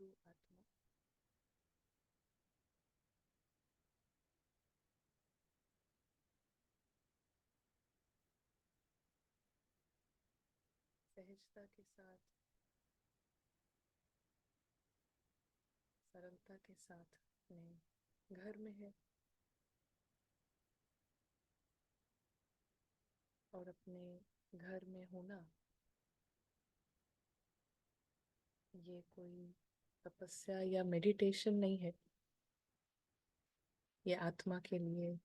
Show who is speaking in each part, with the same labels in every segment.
Speaker 1: बिंदु आत्मा सहजता के साथ, सरलता के साथ अपने घर में है और अपने घर में होना ये कोई तपस्या या मेडिटेशन नहीं है। ये आत्मा के लिए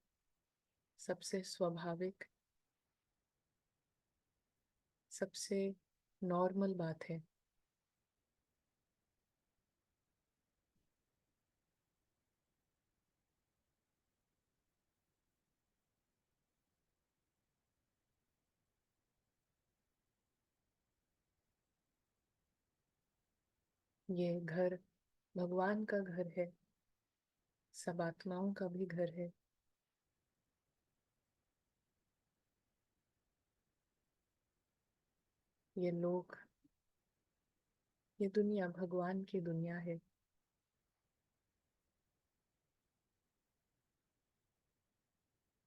Speaker 1: सबसे स्वाभाविक, सबसे नॉर्मल बात है। ये घर भगवान का घर है, सब आत्माओं का भी घर है। ये लोग, ये दुनिया भगवान की दुनिया है।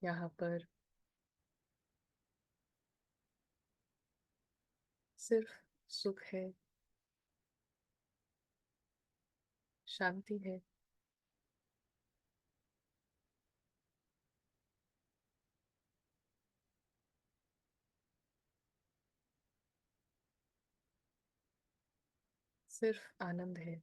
Speaker 1: यहाँ पर सिर्फ सुख है, शांति है। सिर्फ आनंद है।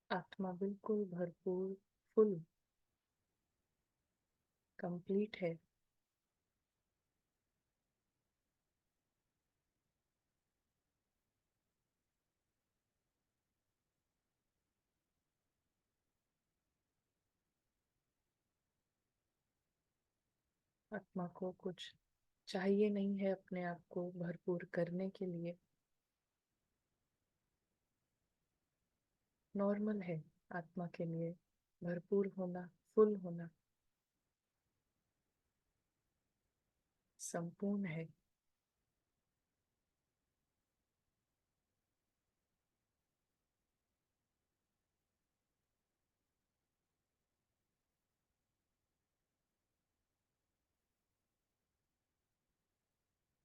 Speaker 1: आत्मा बिल्कुल भरपूर, फुल, कंप्लीट है। आत्मा को कुछ चाहिए नहीं है अपने आप को भरपूर करने के लिए। नॉर्मल है आत्मा के लिए भरपूर होना, फुल होना, संपूर्ण है।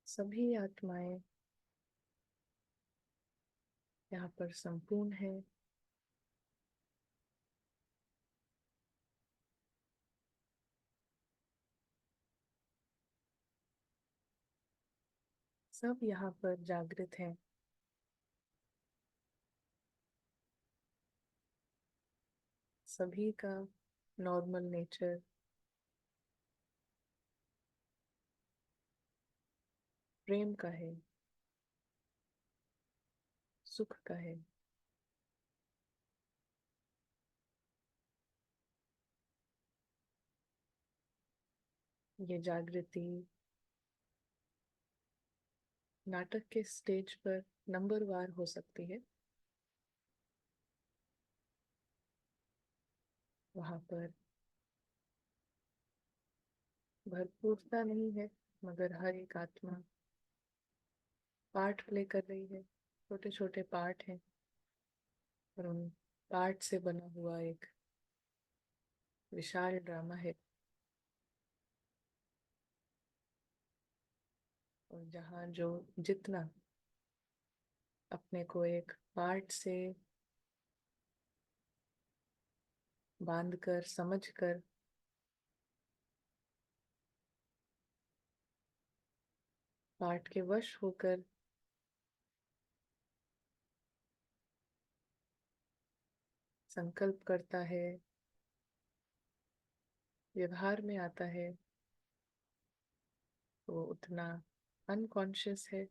Speaker 1: सभी आत्माएं यहाँ पर संपूर्ण है। सब यहाँ पर जागृत हैं। सभी का नॉर्मल नेचर प्रेम का है, सुख का है। ये जागृति नाटक के स्टेज पर नंबरवार हो सकती है। वहां पर भरपूरता नहीं है, मगर हर एक आत्मा पार्ट प्ले कर रही है। छोटे छोटे पार्ट हैं और उन पार्ट से बना हुआ एक विशाल ड्रामा है। और जहाँ जो जितना अपने को एक पार्ट से बांध कर, समझ कर, पार्ट के वश होकर संकल्प करता है, व्यवहार में आता है, वो उतना अनकॉन्शियस है।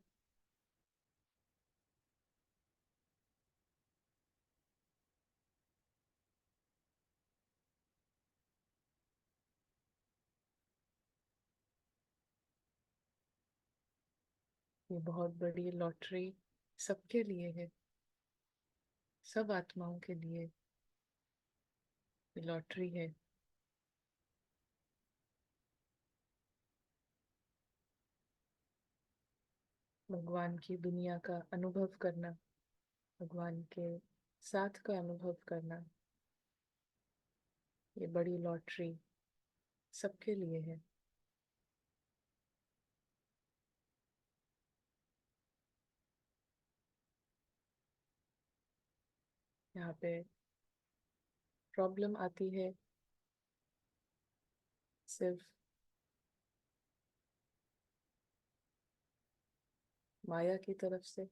Speaker 1: ये बहुत बड़ी लॉटरी सबके लिए है, सब आत्माओं के लिए ये लॉटरी है। भगवान की दुनिया का अनुभव करना, भगवान के साथ का अनुभव करना, ये बड़ी लॉटरी सबके लिए है। यहाँ पे प्रॉब्लम आती है सिर्फ माया की तरफ से।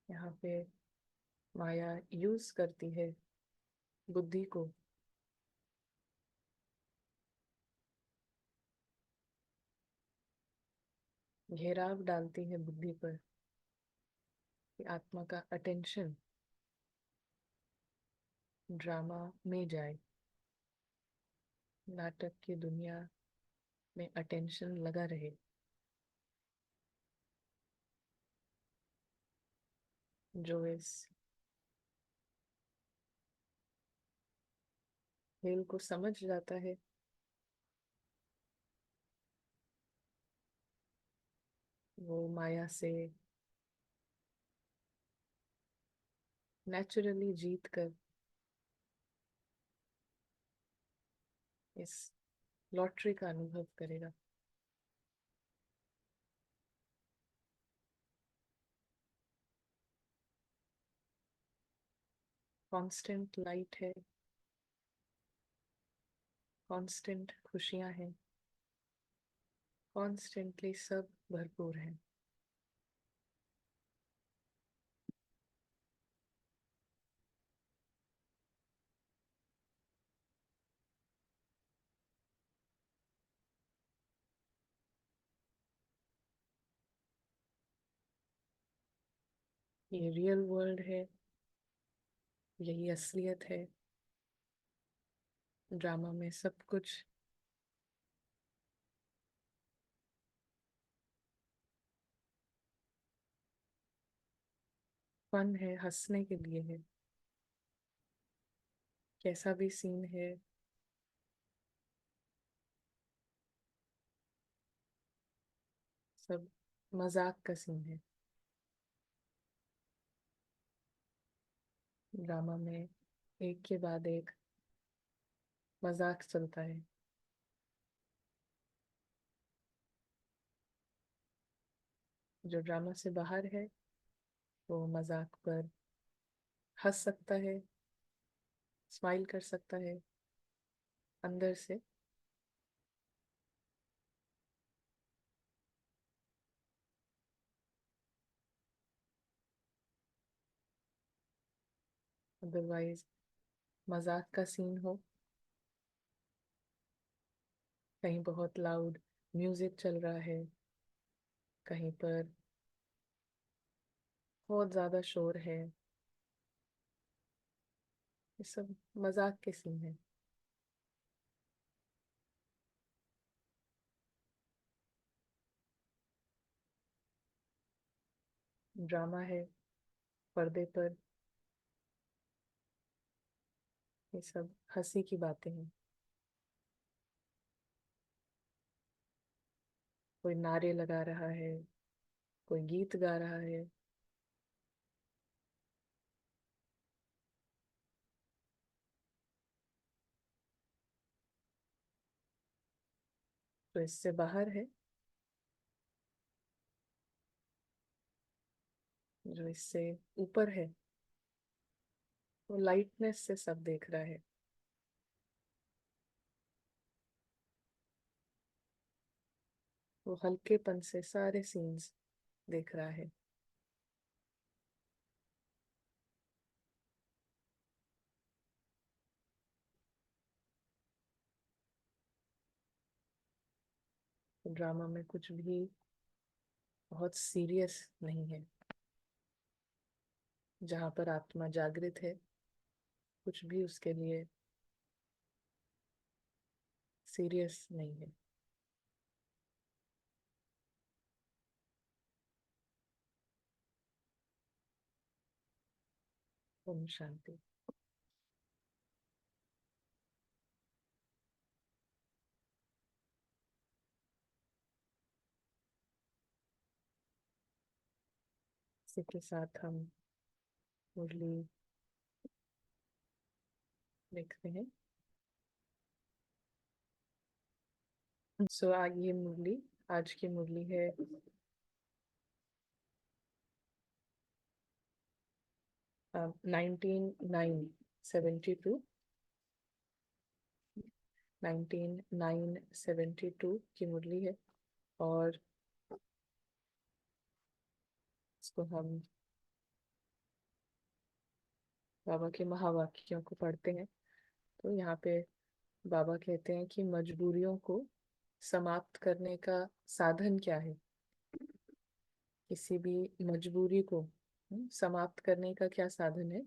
Speaker 1: यहाँ पे माया यूज करती है बुद्धि को, घेराव डालती है बुद्धि पर कि आत्मा का अटेंशन ड्रामा में जाए, नाटक की दुनिया में अटेंशन लगा रहे। जो इस खेल को समझ जाता है वो माया से नेचुरली जीत कर इस लॉटरी का अनुभव करेगा। कांस्टेंट लाइट है, कांस्टेंट खुशियां हैं, कॉन्स्टेंटली सब भरपूर है। ये रियल वर्ल्ड है, यही असलियत है। ड्रामा में सब कुछ फन है, हंसने के लिए है। कैसा भी सीन है सब मजाक का सीन है। ड्रामा में एक के बाद एक मजाक चलता है। जो ड्रामा से बाहर है वो मजाक पर हंस सकता है, स्माइल कर सकता है अंदर से। अदरवाइज मजाक का सीन हो, कहीं बहुत लाउड म्यूजिक चल रहा है, कहीं पर बहुत ज्यादा शोर है, ये सब मजाक के सीन है। ड्रामा है पर्दे पर, ये सब हंसी की बातें हैं। कोई नारे लगा रहा है, कोई गीत गा रहा है, तो इससे बाहर है जो इससे ऊपर है, वो लाइटनेस से सब देख रहा है। वो हल्केपन से सारे सीन्स देख रहा है। तो ड्रामा में कुछ भी बहुत सीरियस नहीं है। जहाँ पर आत्मा जागृत है कुछ भी उसके लिए सीरियस नहीं है। ओम शांति। इसी के साथ हम मुरली देखते हैं। ये मुरली, आज की मुरली है 1972। 1972 की मुरली है। और इसको हम बाबा के महावाक्यों को पढ़ते हैं। तो यहाँ पे बाबा कहते हैं कि मजबूरियों को समाप्त करने का साधन क्या है। किसी भी मजबूरी को समाप्त करने का क्या साधन है,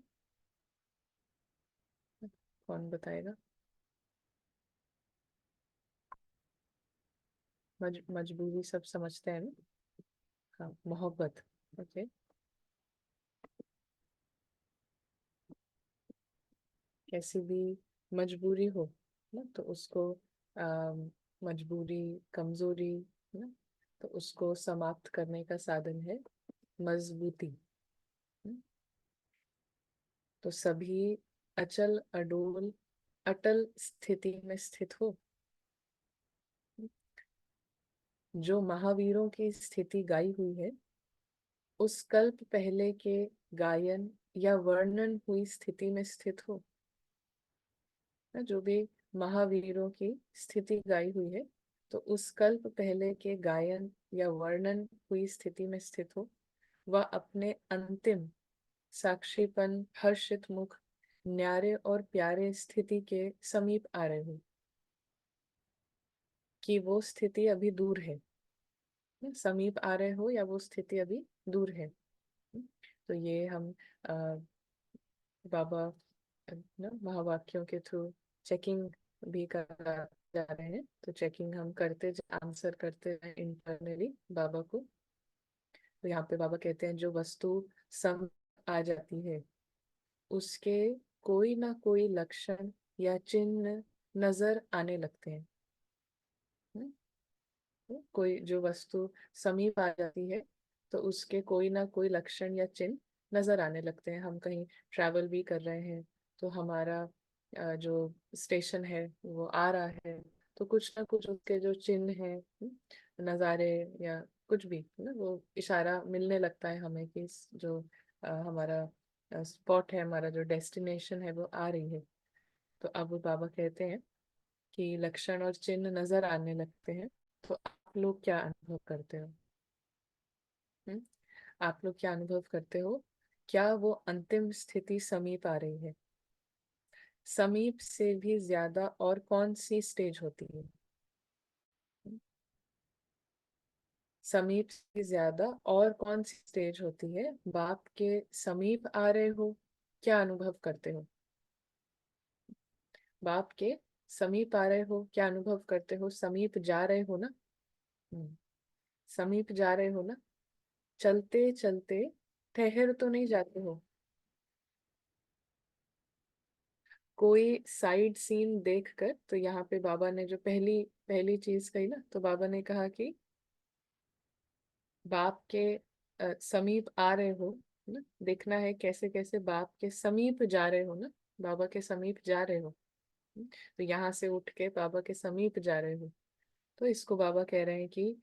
Speaker 1: कौन बताएगा? मजबूरी सब समझते हैं ना। हाँ, मोहब्बत। ओके। कैसी भी मजबूरी हो ना, तो उसको मजबूरी, कमजोरी ना, तो उसको समाप्त करने का साधन है मजबूती। हम्म, तो सभी अचल अडोल अटल स्थिति में स्थित हो। जो महावीरों की स्थिति गाई हुई है, उस कल्प पहले के गायन या वर्णन हुई स्थिति में स्थित हो। जो भी महावीरों की स्थिति गाई हुई है, तो उस कल्प पहले के गायन या वर्णन हुई स्थिति में स्थित हो। वह अपने अंतिम साक्षीपन हर्षित मुख न्यारे और प्यारे स्थिति के समीप आ रहे हो, कि वो स्थिति अभी दूर है। समीप आ रहे हो या वो स्थिति अभी दूर है। तो ये हम अ, बाबा ना महावाक्यों के थ्रू चेकिंग भी कर जा रहे हैं। तो चेकिंग हम करते, आंसर करते हैं इंटरनली बाबा को। तो यहाँ पे बाबा कहते हैं, जो वस्तु सम आ जाती है, उसके कोई ना कोई लक्षण या चिन्ह नजर आने लगते हैं। हम्म, तो कोई जो वस्तु समीप आ जाती है, तो उसके कोई ना कोई लक्षण या चिन्ह नजर आने लगते हैं। हम कहीं ट्रैवल भी कर रहे हैं, तो हमारा जो स्टेशन है वो आ रहा है, तो कुछ ना कुछ उसके जो चिन्ह हैं, नज़ारे या कुछ भी ना, वो इशारा मिलने लगता है हमें कि जो हमारा स्पॉट है, हमारा जो डेस्टिनेशन है वो आ रही है। तो अब वो बाबा कहते हैं कि लक्षण और चिन्ह नजर आने लगते हैं। तो आप लोग क्या अनुभव करते हो? हम्म? आप लोग क्या अनुभव करते हो? क्या वो अंतिम स्थिति समीप आ रही है? समीप से भी ज्यादा और कौन सी स्टेज होती है? हम्म? समीप से ज्यादा और कौन सी स्टेज होती है? बाप के समीप आ रहे हो, क्या अनुभव करते हो? बाप के समीप आ रहे हो, क्या अनुभव करते हो? समीप जा रहे हो ना? हम्म, समीप जा रहे हो ना? चलते चलते ठहर तो नहीं जाते हो? कोई साइड सीन देखकर, तो यहाँ पे बाबा ने जो पहली पहली चीज कही ना, तो बाबा ने कहा कि बाप के समीप आ रहे हो ना, देखना है कैसे कैसे बाप के समीप जा रहे हो ना, बाबा के समीप जा रहे हो। तो यहाँ से उठ के बाबा के समीप जा रहे हो। तो इसको बाबा कह रहे हैं कि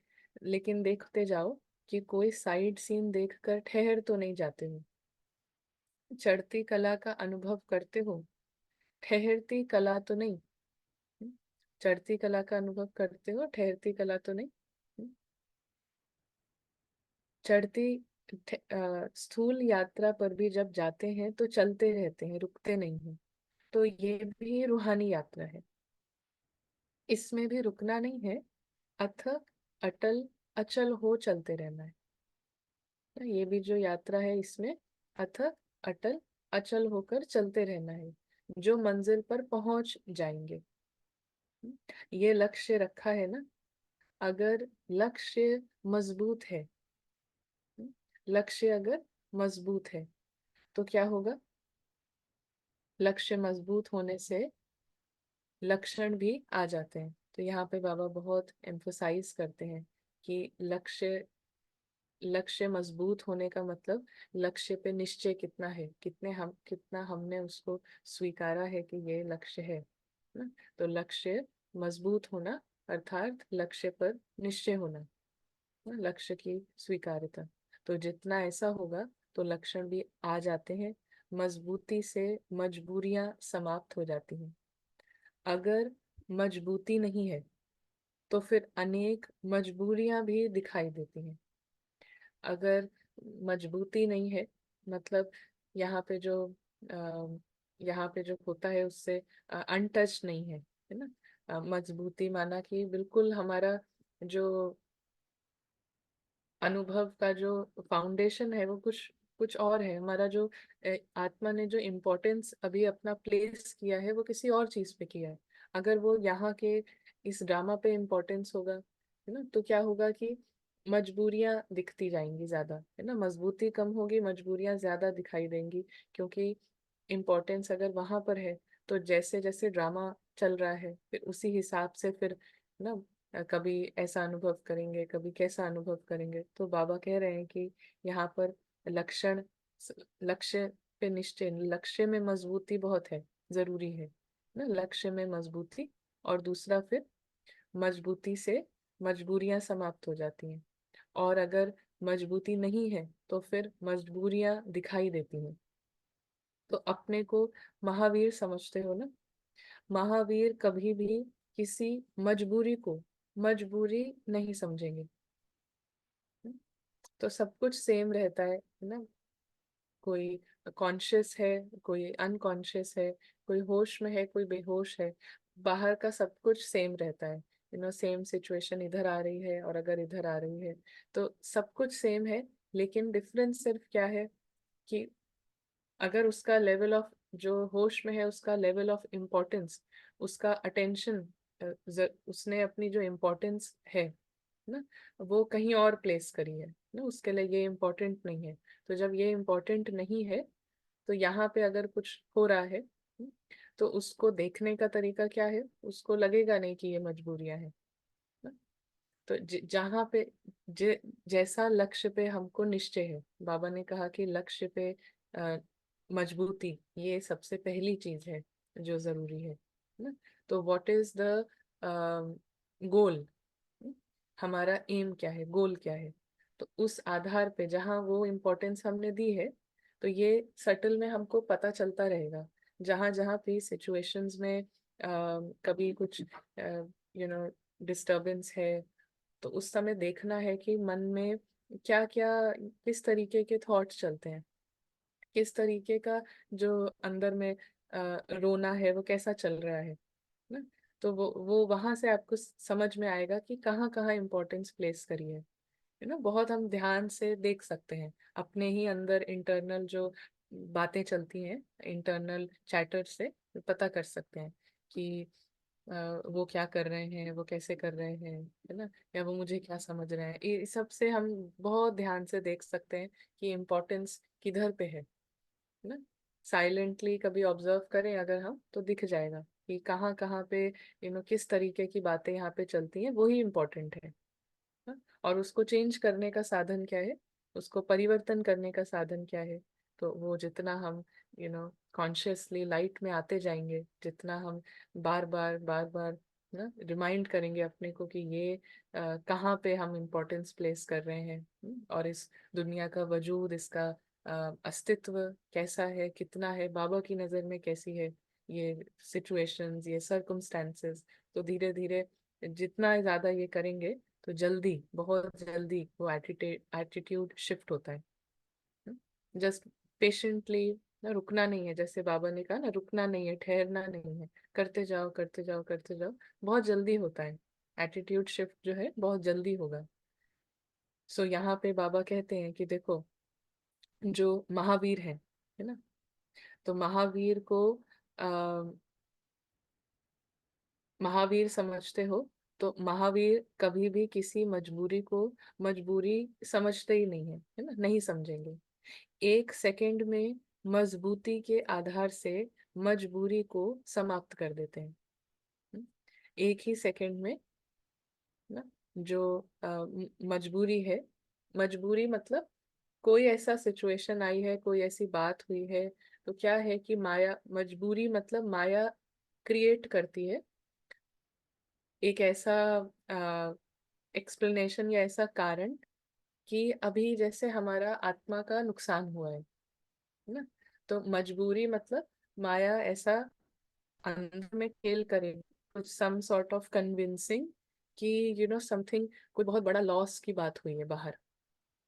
Speaker 1: लेकिन देखते जाओ कि कोई साइड सीन देखकर ठहर तो नहीं जाते हो। चढ़ती कला का अनुभव करते हो, ठहरती कला तो नहीं। हम्म, चढ़ती कला का अनुभव करते हो, ठहरती कला तो नहीं। हम्म, चढ़ती स्थूल यात्रा पर भी जब जाते हैं तो चलते रहते हैं, रुकते नहीं हैं। तो ये भी रूहानी यात्रा है, इसमें भी रुकना नहीं है। अथक अटल अचल हो चलते रहना है। तो ये भी जो यात्रा है, इसमें अथक अटल अचल होकर चलते रहना है, जो मंजिल पर पहुंच जाएंगे। ये लक्ष्य रखा है ना, अगर लक्ष्य मजबूत है, लक्ष्य अगर मजबूत है तो क्या होगा? लक्ष्य मजबूत होने से लक्षण भी आ जाते हैं। तो यहाँ पे बाबा बहुत एम्फोसाइज करते हैं कि लक्ष्य मजबूत होने का मतलब लक्ष्य पे निश्चय कितना है, कितना हमने उसको स्वीकारा है कि ये लक्ष्य है ना। तो लक्ष्य मजबूत होना अर्थात लक्ष्य पर निश्चय होना, लक्ष्य की स्वीकार्यता। तो जितना ऐसा होगा तो लक्षण भी आ जाते हैं, मजबूती से मजबूरियां समाप्त हो जाती हैं। अगर मजबूती नहीं है तो फिर अनेक मजबूरियां भी दिखाई देती हैं। अगर मजबूती नहीं है मतलब यहाँ पे जो यहाँ पे जो होता है उससे अनटच नहीं है ना। मजबूती माना कि बिल्कुल हमारा जो अनुभव का जो फाउंडेशन है वो कुछ कुछ और है। हमारा जो आत्मा ने जो इम्पोर्टेंस अभी अपना प्लेस किया है वो किसी और चीज पे किया है। अगर वो यहाँ के इस ड्रामा पे इम्पोर्टेंस होगा है ना, तो क्या होगा कि मजबूरियां दिखती जाएंगी ज्यादा, है ना। मजबूती कम होगी, मजबूरियां ज्यादा दिखाई देंगी, क्योंकि इम्पोर्टेंस अगर वहां पर है तो जैसे जैसे ड्रामा चल रहा है फिर उसी हिसाब से फिर ना कभी ऐसा अनुभव करेंगे, कभी कैसा अनुभव करेंगे। तो बाबा कह रहे हैं कि यहाँ पर लक्षण लक्ष्य पे निश्चय, लक्ष्य में मजबूती बहुत है, जरूरी है ना, लक्ष्य में मजबूती। और दूसरा फिर मजबूती से मजबूरियां समाप्त हो जाती हैं। और अगर मजबूती नहीं है तो फिर मजबूरियां दिखाई देती हैं। तो अपने को महावीर समझते हो ना, महावीर कभी भी किसी मजबूरी को मजबूरी नहीं समझेंगे। तो सब कुछ सेम रहता है ना। कोई कॉन्शियस है, कोई अनकॉन्शियस है, कोई होश में है, कोई बेहोश है, बाहर का सब कुछ सेम रहता है। सेम सिचुएशन इधर आ रही है और अगर इधर आ रही है तो सब कुछ सेम है। लेकिन डिफरेंस सिर्फ क्या है कि अगर उसका लेवल ऑफ, जो होश में है उसका लेवल ऑफ इम्पोर्टेंस, उसका अटेंशन, उसने अपनी जो इम्पोर्टेंस है ना वो कहीं और प्लेस करी है ना, उसके लिए ये इम्पोर्टेंट नहीं है। तो जब ये इम्पोर्टेंट नहीं है तो यहाँ पे अगर कुछ हो रहा है तो उसको देखने का तरीका क्या है, उसको लगेगा नहीं कि ये मजबूरियां हैं ना। तो जहाँ पे ज, जैसा लक्ष्य पे हमको निश्चय है, बाबा ने कहा कि लक्ष्य पे अ, मजबूती ये सबसे पहली चीज है जो जरूरी है ना। तो व्हाट इज द गोल, हमारा एम क्या है, गोल क्या है। तो उस आधार पे जहाँ वो इम्पोर्टेंस हमने दी है तो ये सटल में हमको पता चलता रहेगा। जहाँ जहाँ भी सिचुएशंस में कभी कुछ डिस्टरबेंस है तो उस समय देखना है कि मन में क्या क्या, किस तरीके के थॉट्स चलते हैं, किस तरीके का जो अंदर में रोना है वो कैसा चल रहा है ना। तो वो वहां से आपको समझ में आएगा कि कहाँ कहाँ इम्पोर्टेंस प्लेस करी है। बहुत हम ध्यान से देख सकते हैं अपने ही अंदर इंटरनल जो बातें चलती हैं, इंटरनल चैटर से पता कर सकते हैं कि वो क्या कर रहे हैं, वो कैसे कर रहे हैं, है ना, या वो मुझे क्या समझ रहे हैं। ये सब से हम बहुत ध्यान से देख सकते हैं कि इम्पोर्टेंस किधर पे है ना। साइलेंटली कभी ऑब्जर्व करें अगर हम तो दिख जाएगा कि कहाँ कहाँ पे किस तरीके की बातें यहाँ पे चलती हैं, वही इम्पोर्टेंट है। हाँ? और उसको चेंज करने का साधन क्या है, उसको परिवर्तन करने का साधन क्या है। तो वो जितना हम कॉन्शियसली लाइट में आते जाएंगे, जितना हम बार बार ना रिमाइंड करेंगे अपने को कि ये कहाँ पे हम इम्पोर्टेंस प्लेस कर रहे हैं, और इस दुनिया का वजूद, इसका अस्तित्व कैसा है, कितना है, बाबा की नज़र में कैसी है ये सिचुएशंस, ये सर्कमस्टेंसेस। तो धीरे धीरे जितना ज्यादा ये करेंगे तो जल्दी, बहुत जल्दी वो एटीट्यूड शिफ्ट होता है। जस्ट पेशेंटली ना, रुकना नहीं है, जैसे बाबा ने कहा ना, रुकना नहीं है, ठहरना नहीं है, करते जाओ करते जाओ करते जाओ, बहुत जल्दी होता है। एटीट्यूड शिफ्ट जो है बहुत जल्दी होगा। सो यहाँ पे बाबा कहते हैं कि देखो, जो महावीर है ना, तो महावीर को महावीर समझते हो, तो महावीर कभी भी किसी मजबूरी को मजबूरी समझते ही नहीं है ना, नहीं समझेंगे। 1 सेकंड में मजबूती के आधार से मजबूरी को समाप्त कर देते हैं। हम्म, एक ही सेकंड में ना, जो मजबूरी है, मजबूरी मतलब कोई ऐसा सिचुएशन आई है, कोई ऐसी बात हुई है, तो क्या है कि माया, मजबूरी मतलब माया क्रिएट करती है एक ऐसा एक्सप्लेनेशन या ऐसा कारण कि अभी जैसे हमारा आत्मा का नुकसान हुआ है ना, तो मजबूरी मतलब माया ऐसा अंदर में खेल करे, कुछ सम सॉर्ट ऑफ कन्विंसिंग कि समथिंग, कोई बहुत बड़ा लॉस की बात हुई है बाहर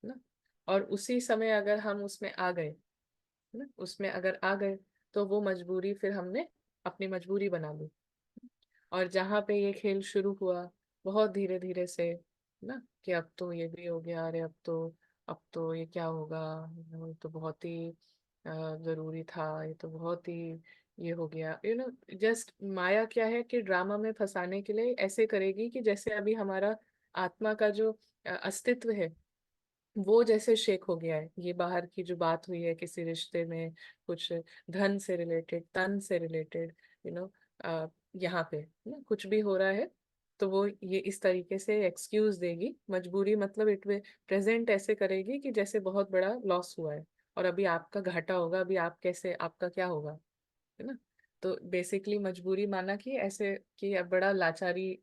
Speaker 1: ना, और उसी समय अगर हम उसमें आ गए ना, उसमें अगर आ गए, तो वो मजबूरी फिर हमने अपनी मजबूरी बना ली। और जहाँ पे ये खेल शुरू हुआ बहुत धीरे धीरे से ना, कि अब तो ये भी हो गया, अरे अब तो ये क्या होगा, ये तो बहुत ही जरूरी था, ये तो बहुत ही ये हो गया, जस्ट माया क्या है कि ड्रामा में फंसाने के लिए ऐसे करेगी कि जैसे अभी हमारा आत्मा का जो अस्तित्व है वो जैसे शेक हो गया है, ये बाहर की जो बात हुई है किसी रिश्ते में, कुछ धन से रिलेटेड, तन से रिलेटेड, यू नो यहाँ पे ना कुछ भी हो रहा है, तो वो ये इस तरीके से एक्सक्यूज देगी, मजबूरी मतलब इट वे प्रेजेंट ऐसे करेगी कि जैसे बहुत बड़ा लॉस हुआ है और अभी आपका घाटा होगा, अभी आप कैसे, आपका क्या होगा, है ना। तो बेसिकली मजबूरी माना कि ऐसे कि अब बड़ा लाचारी,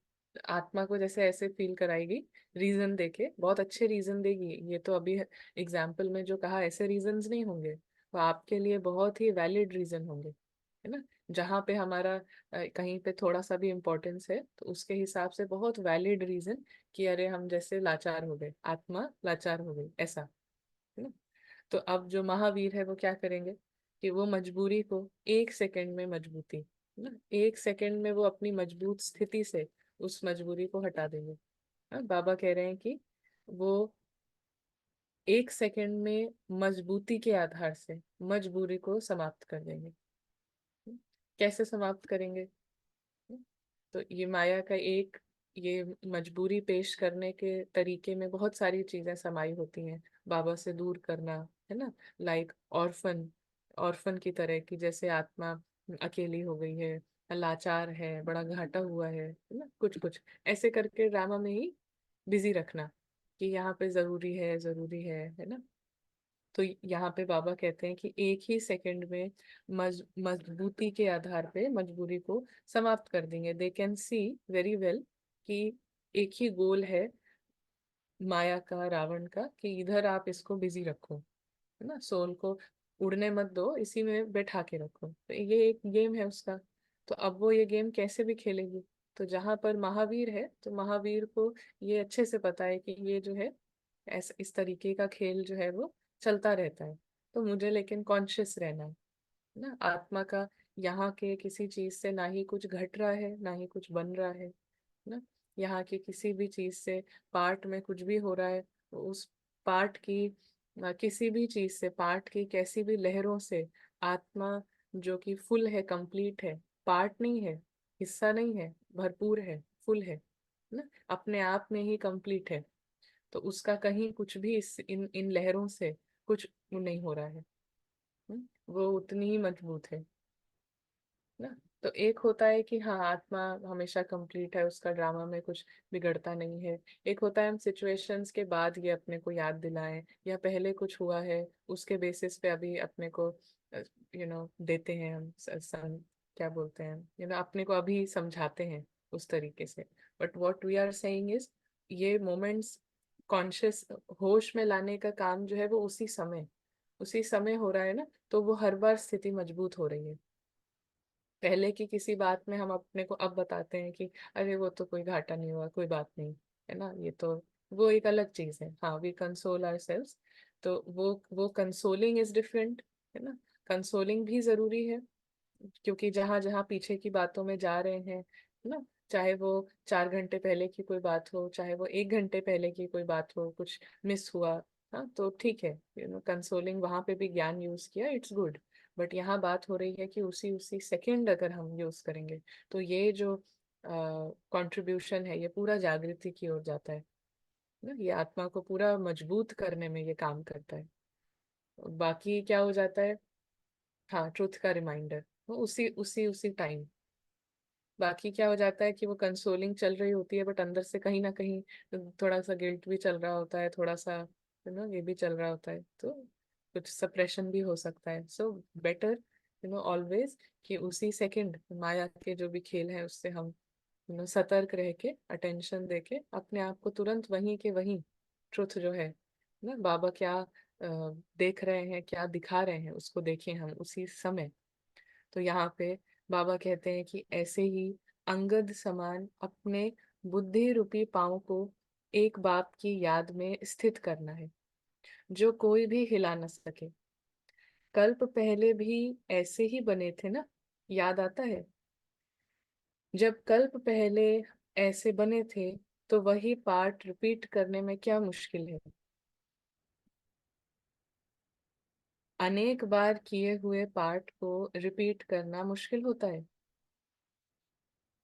Speaker 1: आत्मा को जैसे ऐसे फील कराएगी, रीजन देके बहुत अच्छे रीजन देगी, ये तो अभी एग्जाम्पल में जो कहा ऐसे रीजंस नहीं होंगे, वो आपके लिए बहुत ही वैलिड रीजन होंगे, है ना। जहाँ पे हमारा कहीं पे थोड़ा सा भी इम्पोर्टेंस है, तो उसके हिसाब से बहुत वैलिड रीजन कि अरे हम जैसे लाचार हो गए, आत्मा लाचार हो गई, ऐसा, है ना। तो अब जो महावीर है वो क्या करेंगे कि वो मजबूरी को 1 सेकंड में मजबूती ना, 1 सेकंड में वो अपनी मजबूत स्थिति से उस मजबूरी को हटा देंगे। हाँ, बाबा कह रहे हैं कि वो 1 सेकंड में मजबूती के आधार से मजबूरी को समाप्त कर देंगे। कैसे समाप्त करेंगे? तो ये माया का एक, ये मजबूरी पेश करने के तरीके में बहुत सारी चीजें समाई होती हैं। बाबा से दूर करना, है ना, लाइक ऑर्फन, ऑर्फन की तरह की, जैसे आत्मा अकेली हो गई है, लाचार है, बड़ा घाटा हुआ है ना, कुछ कुछ ऐसे करके ड्रामा में ही बिजी रखना कि यहाँ पे जरूरी है, जरूरी है ना। तो यहाँ पे बाबा कहते हैं कि 1 ही सेकंड में मजबूती के आधार पे मजबूरी को समाप्त कर देंगे। They can see very well कि एक ही गोल है माया का, रावण का, कि इधर आप इसको बिजी रखो, है ना, सोल को उड़ने मत दो, इसी में बैठा के रखो, तो ये एक गेम है उसका। तो अब वो ये गेम कैसे भी खेलेगी, तो जहां पर महावीर है, तो महावीर को ये अच्छे से पता है कि ये जो है ऐसा, इस तरीके का खेल जो है वो चलता रहता है। तो मुझे लेकिन कॉन्शियस रहना है ना, आत्मा का, यहाँ के किसी चीज से ना ही कुछ घट रहा है ना ही कुछ बन रहा है ना, यहाँ की किसी भी चीज से, पार्ट में कुछ भी हो रहा है, तो उस पार्ट की, किसी भी चीज से, पार्ट की कैसी भी लहरों से आत्मा जो कि फुल है, कंप्लीट है, पार्ट नहीं है, हिस्सा नहीं है, भरपूर है, फुल है ना, अपने आप में ही कंप्लीट है, तो उसका कहीं कुछ भी इस इन इन लहरों से कुछ नहीं हो रहा है। वो उतनी ही मजबूत है ना। तो एक होता है कि हाँ आत्मा हमेशा कंप्लीट है, उसका ड्रामा में कुछ बिगड़ता नहीं है। एक होता है हम सिचुएशंस के बाद ये अपने को याद दिलाएं, या पहले कुछ हुआ है उसके बेसिस पे अभी अपने को देते हैं हम क्या बोलते हैं, अपने को अभी समझाते हैं उस तरीके से। But what we are saying is, ये मोमेंट्स कॉन्शियस होश में लाने का काम जो है वो उसी समय हो रहा है ना, तो वो हर बार स्थिति मजबूत हो रही है। पहले की किसी बात में हम अपने को अब बताते हैं कि अरे वो तो कोई घाटा नहीं हुआ, कोई बात नहीं, है ना, ये तो, वो एक अलग चीज है। हाँ, वी कंसोल आवर सेल्स, तो वो कंसोलिंग इज डिफरेंट, है ना। कंसोलिंग भी जरूरी है, क्योंकि जहां जहां पीछे की बातों में जा रहे हैं, है ना, चाहे वो 4 घंटे पहले की कोई बात हो, चाहे वो 1 घंटे पहले की कोई बात हो, कुछ मिस हुआ, हाँ तो ठीक है, कंसोलिंग वहां पे भी ज्ञान यूज किया, इट्स गुड। बट यहाँ बात हो रही है कि उसी उसी सेकंड अगर हम यूज करेंगे, तो ये जो कंट्रीब्यूशन है, ये पूरा जागृति की ओर जाता है ना। ये आत्मा को पूरा मजबूत करने में ये काम करता है। बाकी क्या हो जाता है, हाँ, ट्रुथ का रिमाइंडर वो उसी उसी उसी टाइम। बाकी क्या हो जाता है कि वो कंसोलिंग चल रही होती है, बट अंदर से कहीं ना कहीं थोड़ा सा गिल्ट भी चल रहा होता है, थोड़ा सा ये भी चल रहा होता है, तो कुछ सप्रेशन भी हो सकता है। सो बेटर ऑलवेज कि उसी सेकंड माया के जो भी खेल है उससे हम सतर्क रह के अटेंशन दे के अपने आप को तुरंत वहीं के वहीं ट्रुथ जो है ना, बाबा क्या देख रहे हैं, क्या दिखा रहे हैं, उसको देखें हम उसी समय। तो यहाँ पे बाबा कहते हैं कि ऐसे ही अंगद समान अपने बुद्धि रूपी पांव को एक बाप की याद में स्थित करना है, जो कोई भी हिला न सके। कल्प पहले भी ऐसे ही बने थे ना, याद आता है? जब कल्प पहले ऐसे बने थे तो वही पार्ट रिपीट करने में क्या मुश्किल है। अनेक बार किए हुए पार्ट को रिपीट करना मुश्किल होता है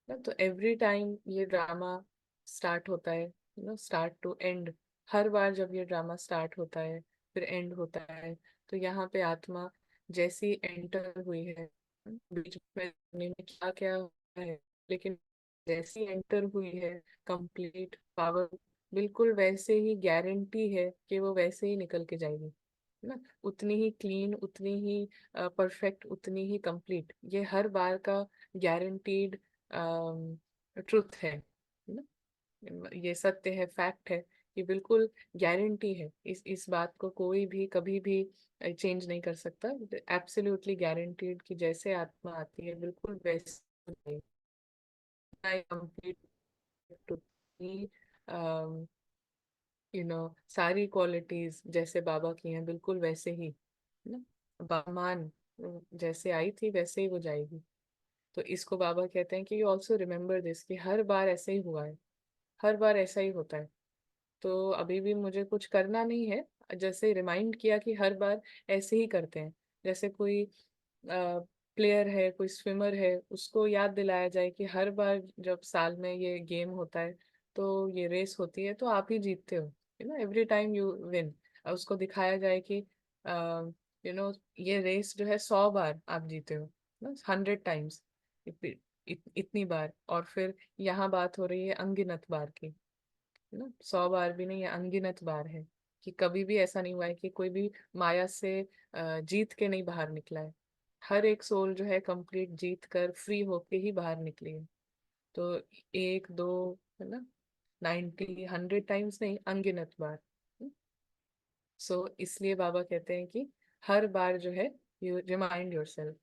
Speaker 1: ना। तो एवरी टाइम ये ड्रामा स्टार्ट होता है, स्टार्ट टू एंड, हर बार जब ये ड्रामा स्टार्ट होता है फिर एंड होता है, तो यहाँ पे आत्मा जैसी एंटर हुई है, बीच में journey में क्या क्या हुआ है, लेकिन जैसी एंटर हुई है कंप्लीट पावर, बिल्कुल वैसे ही गारंटी है कि वो वैसे ही निकल के जाएगी, है ना। उतनी ही क्लीन, उतनी ही परफेक्ट, उतनी ही कंप्लीट, ये हर बार का गारंटीड ट्रुथ है ना। ये सत्य है, फैक्ट है, ये बिल्कुल गारंटी है। इस बात को कोई भी कभी भी चेंज नहीं कर सकता। एब्सोल्युटली गारंटीड कि जैसे आत्मा आती है बिल्कुल वैसे कंप्लीट ट्रुथ, सारी क्वालिटीज जैसे बाबा की हैं बिल्कुल वैसे ही ना। बामान जैसे आई थी वैसे ही वो जाएगी। तो इसको बाबा कहते हैं कि यू ऑल्सो रिमेम्बर दिस, कि हर बार ऐसे ही हुआ है, हर बार ऐसा ही होता है। तो अभी भी मुझे कुछ करना नहीं है, जैसे रिमाइंड किया कि हर बार ऐसे ही करते हैं। जैसे कोई प्लेयर है, कोई स्विमर है, उसको याद दिलाया जाए कि हर बार जब साल में ये गेम होता है, तो ये रेस होती है, तो आप ही जीतते हो, एवरी टाइम यू विन। उसको दिखाया जाए कि ये रेस जो है 100 बार आप जीते हो ना, 100 टाइम्स, इतनी बार। और फिर यहाँ बात हो रही है अनगिनत बार की, है ना, 100 बार भी नहीं है, अनगिनत बार है। कि कभी भी ऐसा नहीं हुआ है कि कोई भी माया से जीत के नहीं बाहर निकला है। हर एक सोल जो है कंप्लीट जीत कर फ्री होके ही बाहर निकली है। तो एक दो, है ना, 90 100 टाइम्स नहीं, अनगिनत बार। सो इसलिए बाबा कहते हैं कि हर बार जो है यू रिमाइंड योरसेल्फ।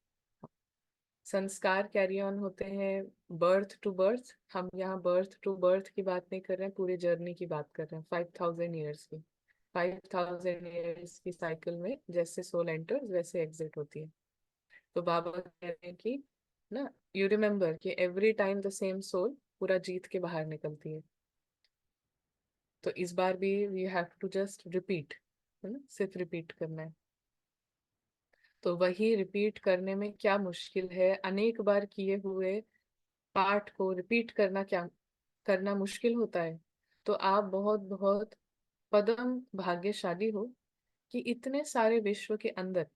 Speaker 1: संस्कार कैरी ऑन होते हैं बर्थ टू बर्थ। हम यहाँ बर्थ टू बर्थ की बात नहीं कर रहे हैं, पूरी जर्नी की बात कर रहे हैं, 5000 ईयर्स की। 5000 ईयर्स की साइकिल में जैसे सोल एंटर्स वैसे एग्जिट होती है। तो बाबा कह रहे हैं कि ना, यू रिमेम्बर कि every time the same soul पूरा जीत के बाहर निकलती है। तो इस बार भी we have to just repeat, है ना, सिर्फ रिपीट करना है। तो वही रिपीट करने में क्या मुश्किल है, अनेक बार किए हुए पाठ को रिपीट करना क्या करना मुश्किल होता है। तो आप बहुत बहुत पदम भाग्यशाली हो कि इतने सारे विश्व के अंदर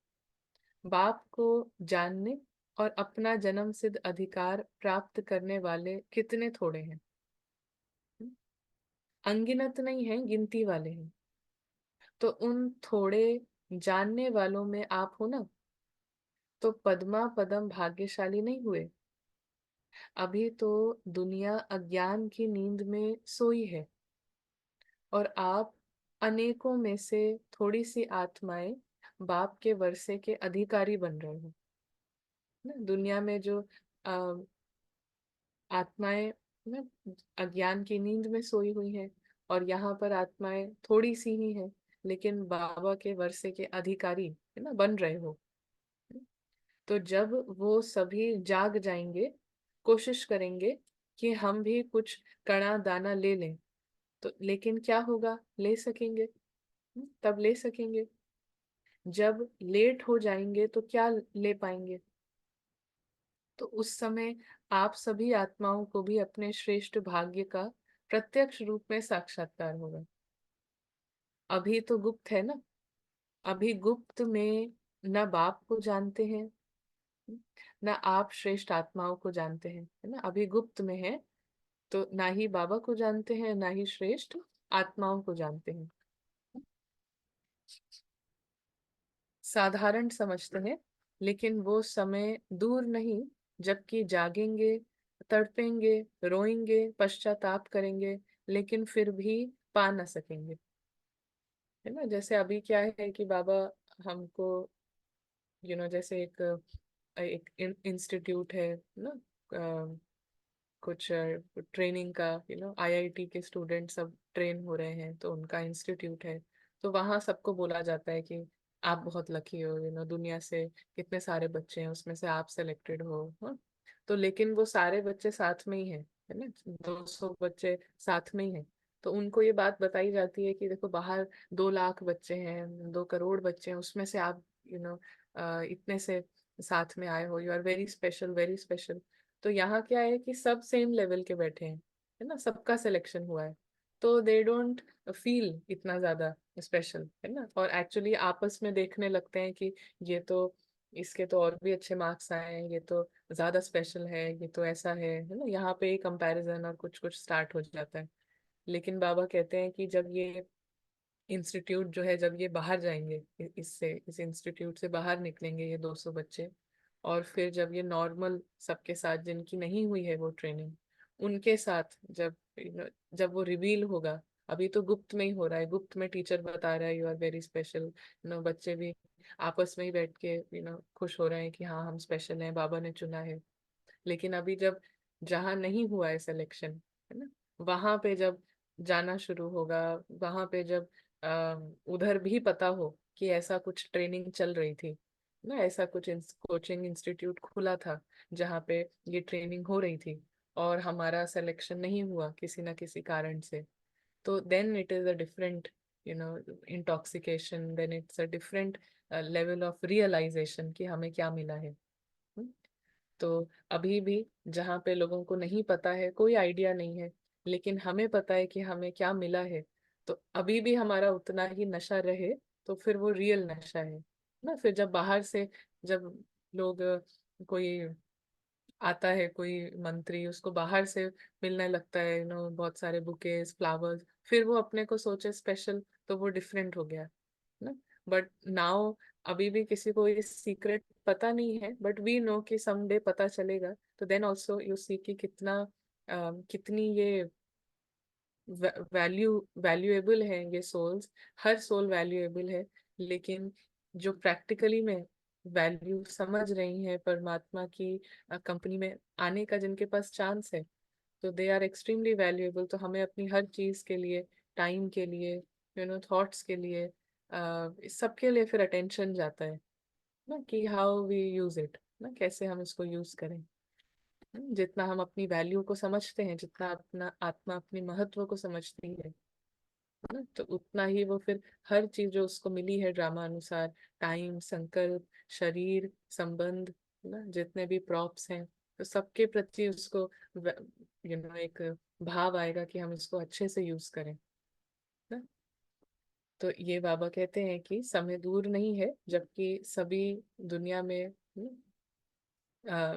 Speaker 1: बाप को जानने और अपना जन्म सिद्ध अधिकार प्राप्त करने वाले कितने थोड़े हैं। अनगिनत नहीं है, गिनती वाले हैं। तो उन थोड़े जानने वालों में आप हो ना, तो पद्मा पदम भाग्यशाली नहीं हुए? अभी तो दुनिया अज्ञान की नींद में सोई है, और आप अनेकों में से थोड़ी सी आत्माएं बाप के वर्षे के अधिकारी बन रहे हो ना। दुनिया में जो आ, आत्माएं ना अज्ञान की नींद में सोई हुई हैं, और यहाँ पर आत्माएं थोड़ी सी ही हैं, लेकिन बाबा के वर्षे के अधिकारी, है ना, बन रहे हो। तो जब वो सभी जाग जाएंगे, कोशिश करेंगे कि हम भी कुछ कणा दाना ले लें, तो लेकिन क्या होगा, ले सकेंगे? तब ले सकेंगे। जब लेट हो जाएंगे तो क्या ले पाएंगे? तो उस समय आप सभी आत्माओं को भी अपने श्रेष्ठ भाग्य का प्रत्यक्ष रूप में साक्षात्कार होगा। अभी तो गुप्त है ना, अभी गुप्त में न बाप को जानते हैं, न आप श्रेष्ठ आत्माओं को जानते हैं, है ना, अभी गुप्त में है। तो ना ही बाबा को जानते हैं, ना ही श्रेष्ठ आत्माओं को जानते हैं। साधारण समझते हैं, लेकिन वो समय दूर नहीं जबकि जागेंगे, तड़पेंगे, रोएंगे, पश्चाताप करेंगे, लेकिन फिर भी पा न सकेंगे। है ना, जैसे अभी क्या है कि बाबा हमको जैसे एक एक इंस्टीट्यूट है ना, कुछ ट्रेनिंग का, आईआईटी के स्टूडेंट सब ट्रेन हो रहे हैं, तो उनका इंस्टीट्यूट है। तो वहाँ सबको बोला जाता है कि आप बहुत लकी हो, दुनिया से कितने सारे बच्चे हैं, उसमें से आप सेलेक्टेड हो, हाँ। तो लेकिन वो सारे बच्चे साथ में ही हैं, है ना, 200 बच्चे साथ में ही हैं। तो उनको ये बात बताई जाती है कि देखो बाहर 2 लाख बच्चे हैं, 2 करोड़ बच्चे हैं, उसमें से आप इतने से साथ में आए हो, you are very special, very special. तो यहाँ क्या है कि सब सेम लेवल के बैठे हैं, है ना, सबका सिलेक्शन हुआ है। तो दे डोंट फील इतना ज्यादा स्पेशल, है ना, और एक्चुअली आपस में देखने लगते हैं कि ये तो, इसके तो और भी अच्छे मार्क्स आए हैं, ये तो ज्यादा स्पेशल है, ये तो ऐसा है ना, यहाँ पे कंपैरिजन और कुछ कुछ स्टार्ट हो जाता है। लेकिन बाबा कहते हैं कि जब ये इंस्टीट्यूट जो है, जब ये बाहर जाएंगे, इससे, इस इंस्टीट्यूट से बाहर निकलेंगे ये 200 बच्चे, और फिर जब ये नॉर्मल सबके साथ जिनकी नहीं हुई है वो ट्रेनिंग, उनके साथ जब जब वो रिवील होगा, अभी तो गुप्त में ही हो रहा है, गुप्त में टीचर बता रहा है यू आर वेरी स्पेशल, बच्चे भी आपस में ही बैठ के खुश हो रहे हैं कि हाँ हम स्पेशल हैं, बाबा ने चुना है। लेकिन अभी जब, जहाँ नहीं हुआ है सिलेक्शन, है ना, वहां पे जब जाना शुरू होगा, वहां पे जब उधर भी पता हो कि ऐसा कुछ ट्रेनिंग चल रही थी ना, ऐसा कुछ कोचिंग इंस्टीट्यूट खुला था जहाँ पे ये ट्रेनिंग हो रही थी, और हमारा सिलेक्शन नहीं हुआ किसी ना किसी कारण से, तो then it is a different intoxication, then it's a different level of realization कि हमें क्या मिला है। हम्म। तो अभी भी जहाँ पे लोगों को नहीं पता है, कोई आइडिया नहीं है, लेकिन हमें पता है कि हमें क्या मिला है, तो अभी भी हमारा उतना ही नशा रहे, तो फिर वो रियल नशा है ना। फिर जब बाहर से, जब लोग कोई आता है, कोई मंत्री, उसको बाहर से मिलने लगता है, बहुत सारे बुकेस, फ्लावर्स, फिर वो अपने को सोचे स्पेशल, तो वो डिफरेंट हो गया ना। बट नाउ, अभी भी किसी को ये सीक्रेट पता नहीं है, बट वी नो कि समडे पता चलेगा। तो देन ऑल्सो यू सी कि कितना कितनी ये वैल्यूएबल है ये सोल्स, हर सोल वैल्यूएबल है। लेकिन जो प्रैक्टिकली में वैल्यू समझ रही हैं परमात्मा की कंपनी में आने का, जिनके पास चांस है, तो दे आर एक्सट्रीमली वैल्यूएबल। तो हमें अपनी हर चीज के लिए, टाइम के लिए, थॉट्स के लिए, इस सब के लिए फिर अटेंशन जाता है ना, कि हाउ वी यूज इट ना, कैसे हम इसको यूज करें। जितना हम अपनी वैल्यू को समझते हैं, जितना अपना आत्मा अपनी महत्व को समझती है ना, तो उतना ही वो फिर हर चीज जो उसको मिली है ड्रामा अनुसार, टाइम, संकल्प, शरीर, संबंध, ना जितने भी प्रॉप्स हैं, तो सबके प्रति उसको एक भाव आएगा कि हम इसको अच्छे से यूज करें ना। तो ये बाबा कहते हैं कि समय दूर नहीं है जबकि सभी दुनिया में आ,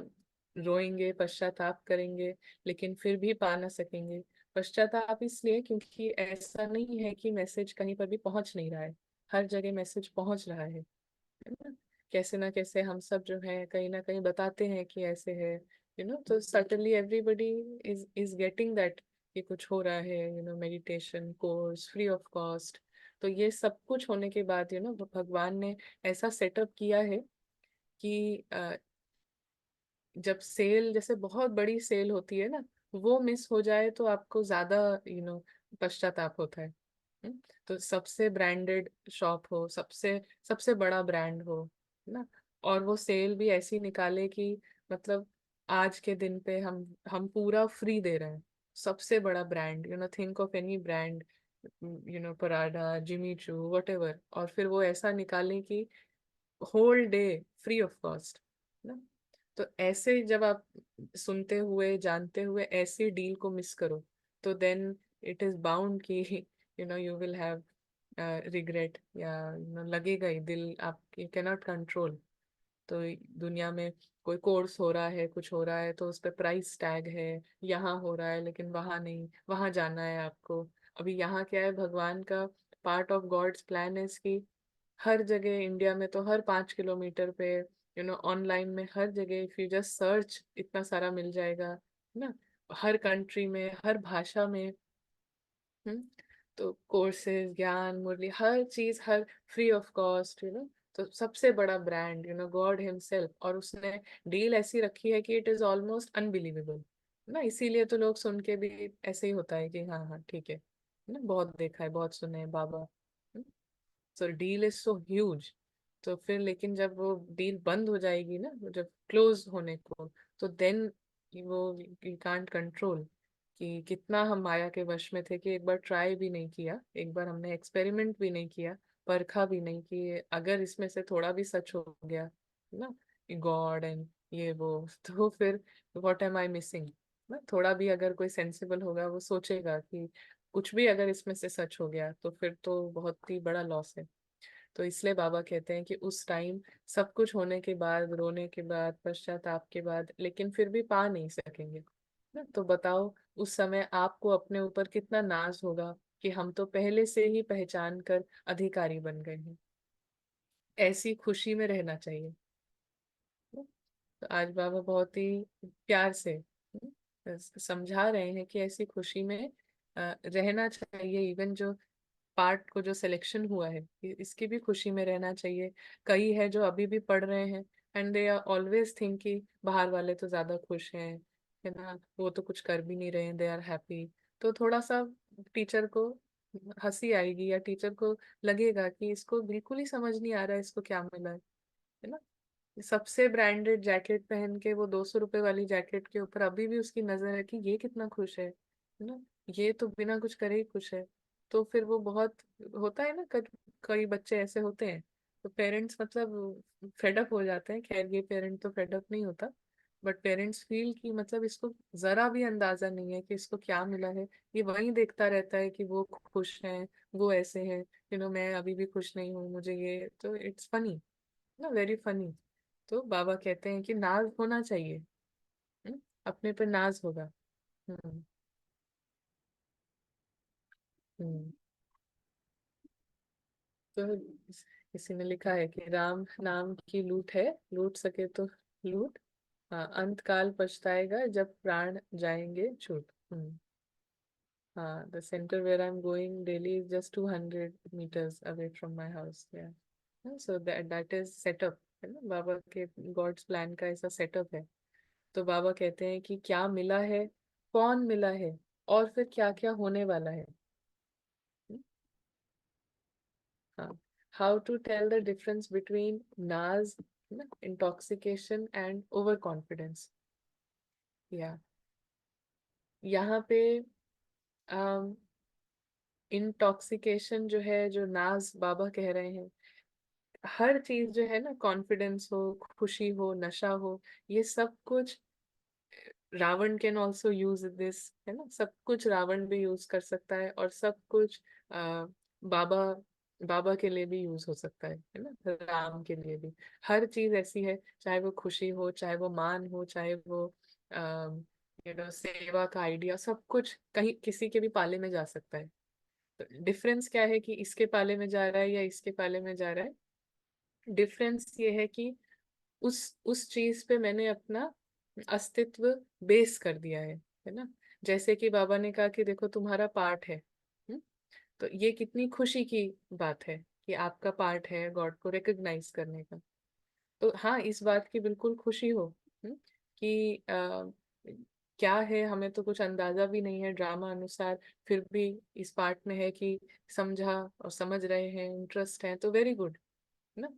Speaker 1: रोएंगे, पश्चाताप करेंगे, लेकिन फिर भी पा ना सकेंगे। पश्चाताप इसलिए क्योंकि ऐसा नहीं है कि मैसेज कहीं पर भी पहुंच नहीं रहा है, हर जगह मैसेज पहुंच रहा है ना। कैसे ना कैसे हम सब जो है कहीं ना कहीं बताते हैं कि ऐसे है, तो suddenly everybody is getting that कि कुछ हो रहा है, meditation course free of cost. तो ये सब कुछ होने के बाद भगवान ने ऐसा सेटअप किया है कि जब सेल, जैसे बहुत बड़ी सेल होती है ना, वो मिस हो जाए तो आपको ज्यादा पश्चाताप होता है। हम्म? तो सबसे ब्रांडेड शॉप हो, सबसे सबसे बड़ा ब्रांड हो, है ना, और वो सेल भी ऐसी निकाले कि मतलब आज के दिन पे हम पूरा फ्री दे रहे हैं, सबसे बड़ा brand, think of any brand, Prada, Jimmy Choo, whatever, और फिर वो ऐसा निकालें कि whole day free of cost ना। तो ऐसे जब आप सुनते हुए जानते हुए ऐसी डील को मिस करो, तो देन इट इज बाउंड कि यू विल हैव रिग्रेट, या लगेगा ही दिल, आप कैनॉट कंट्रोल। तो दुनिया में कोई कोर्स हो रहा है, कुछ हो रहा है, तो उस पर प्राइस टैग है, यहाँ हो रहा है लेकिन वहाँ नहीं, वहाँ जाना है आपको। अभी यहाँ क्या है, भगवान का पार्ट ऑफ गॉड्स प्लान है कि हर जगह इंडिया में तो हर 5 किलोमीटर पे, ऑनलाइन में हर जगह इफ यू जस्ट सर्च इतना सारा मिल जाएगा, है ना। हर कंट्री में, हर भाषा में। हम्म। तो कोर्सेज, ज्ञान, मुरली, हर चीज, हर फ्री ऑफ कॉस्ट, तो सबसे बड़ा ब्रांड, गॉड हिमसेल्फ, और उसने डील ऐसी रखी है कि इट इज ऑलमोस्ट अनबिलीवेबल ना। इसीलिए तो लोग सुन के भी ऐसे ही होता है कि हाँ हाँ ठीक है ना, बहुत देखा है, बहुत सुने हैं बाबा। सो डील इज सो ह्यूज। तो फिर लेकिन जब वो डील बंद हो जाएगी ना, जब क्लोज होने को, तो देन वो यू कांट कंट्रोल कि कितना हम माया के वश में थे, कि एक बार ट्राई भी नहीं किया, एक बार हमने एक्सपेरिमेंट भी नहीं किया, परखा भी नहीं कि अगर इसमें से थोड़ा भी सच हो गया ना, गॉड एंड ये वो, तो फिर व्हाट एम आई मिसिंग ना। थोड़ा भी अगर कोई सेंसिबल होगा वो सोचेगा कि कुछ भी अगर इसमें से सच हो गया तो फिर तो बहुत ही बड़ा लॉस है। तो इसलिए बाबा कहते हैं कि उस टाइम सब कुछ होने के बाद, रोने के बाद, पश्चाताप के बाद, लेकिन फिर भी पा नहीं सकेंगे ना। तो बताओ उस समय आपको अपने ऊपर कितना नाज होगा कि हम तो पहले से ही पहचान कर अधिकारी बन गए हैं। ऐसी खुशी में रहना चाहिए। तो आज बाबा बहुत ही प्यार से समझा रहे हैं कि ऐसी खुशी में रहना चाहिए। इवन जो पार्ट को जो सिलेक्शन हुआ है, इसकी भी खुशी में रहना चाहिए। कई है जो अभी भी पढ़ रहे हैं and they are always think कि बाहर वाले तो ज्यादा खुश हैं, है ना, वो तो कुछ कर भी नहीं रहे हैं, दे आर हैप्पी। तो थोड़ा सा टीचर को हंसी आएगी, या टीचर को लगेगा कि इसको बिल्कुल ही समझ नहीं आ रहा है इसको क्या मिला है ना। सबसे ब्रांडेड जैकेट पहन के, वो 200 रुपए वाली जैकेट के ऊपर अभी भी उसकी नजर है कि ये कितना खुश है ना, ये तो बिना कुछ करे ही खुश है। तो फिर वो बहुत होता है ना, कई बच्चे ऐसे होते हैं, तो पेरेंट्स मतलब फेडअप हो जाते हैं। खैर ये पेरेंट तो फेडअप नहीं होता, बट पेरेंट्स फील कि मतलब इसको जरा भी अंदाजा नहीं है कि इसको क्या मिला है। ये वही देखता रहता है कि वो खुश हैं, वो ऐसे हैं, मैं अभी भी खुश नहीं हूँ, मुझे ये तो इट्स फनी ना, वेरी फनी। तो बाबा कहते हैं कि नाज होना चाहिए। अपने पर नाज होगा। हम्म। हम्म। तो किसी ने लिखा है कि राम नाम की लूट है, लूट सके तो लूट, हाँ अंत काल पछताएगा जब प्राण जाएंगे छूट। हाँ, the center where I'm going daily is just 200 meters away from my house. Yeah. So that is setup, है ना, बाबा के गॉड्स प्लान का ऐसा सेटअप है। तो बाबा कहते हैं कि क्या मिला है, कौन मिला है, और फिर क्या क्या होने वाला है। हाँ, how to tell the difference between नाज, इंटॉक्सिकेशन एंड ओवर कॉन्फिडेंस। या यहाँ पे इंटॉक्सिकेशन जो है, जो नाज बाबा कह रहे हैं, हर चीज जो है ना, कॉन्फिडेंस हो, खुशी हो, नशा हो, ये सब कुछ Ravan can also use this, है ना, सब कुछ रावण भी यूज कर सकता है, और सब कुछ बाबा बाबा के लिए भी यूज हो सकता है ना, राम के लिए भी। हर चीज ऐसी है, चाहे वो खुशी हो, चाहे वो मान हो, चाहे वो सेवा का आइडिया, सब कुछ कहीं किसी के भी पाले में जा सकता है। तो डिफरेंस क्या है कि इसके पाले में जा रहा है या इसके पाले में जा रहा है। डिफरेंस ये है कि उस चीज पे मैंने अपना अस्तित्व बेस कर दिया है ना। जैसे कि बाबा ने कहा कि देखो तुम्हारा पार्ट है। हम्म, तो ये कितनी खुशी की बात है कि आपका पार्ट है गॉड को रिकग्नाइज करने का। तो हाँ, इस बात की बिल्कुल खुशी हो, कि क्या है, हमें तो कुछ अंदाजा भी नहीं है ड्रामा अनुसार, फिर भी इस पार्ट में है कि समझा और समझ रहे हैं, इंटरेस्ट है, तो वेरी गुड ना।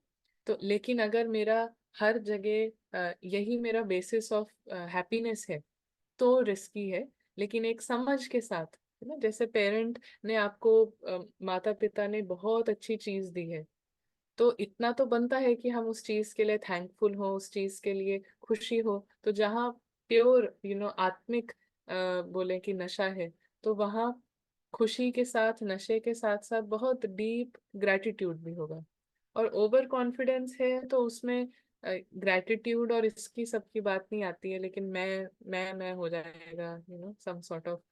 Speaker 1: तो लेकिन अगर मेरा हर जगह यही मेरा बेसिस ऑफ हैप्पीनेस है, तो रिस्की है। लेकिन एक समझ के साथ, है ना, जैसे पेरेंट ने आपको, माता पिता ने बहुत अच्छी चीज दी है, तो इतना तो बनता है कि हम उस चीज के लिए थैंकफुल हो, उस चीज के लिए खुशी हो। तो जहाँ प्योर आत्मिक बोले कि नशा है, तो वहाँ खुशी के साथ, नशे के साथ साथ बहुत डीप ग्रैटिट्यूड भी होगा। और ओवर कॉन्फिडेंस है तो उसमें ग्रैटिट्यूड और इसकी सबकी बात नहीं आती है, लेकिन मैं हो जाएगा, सम सॉर्ट ऑफ,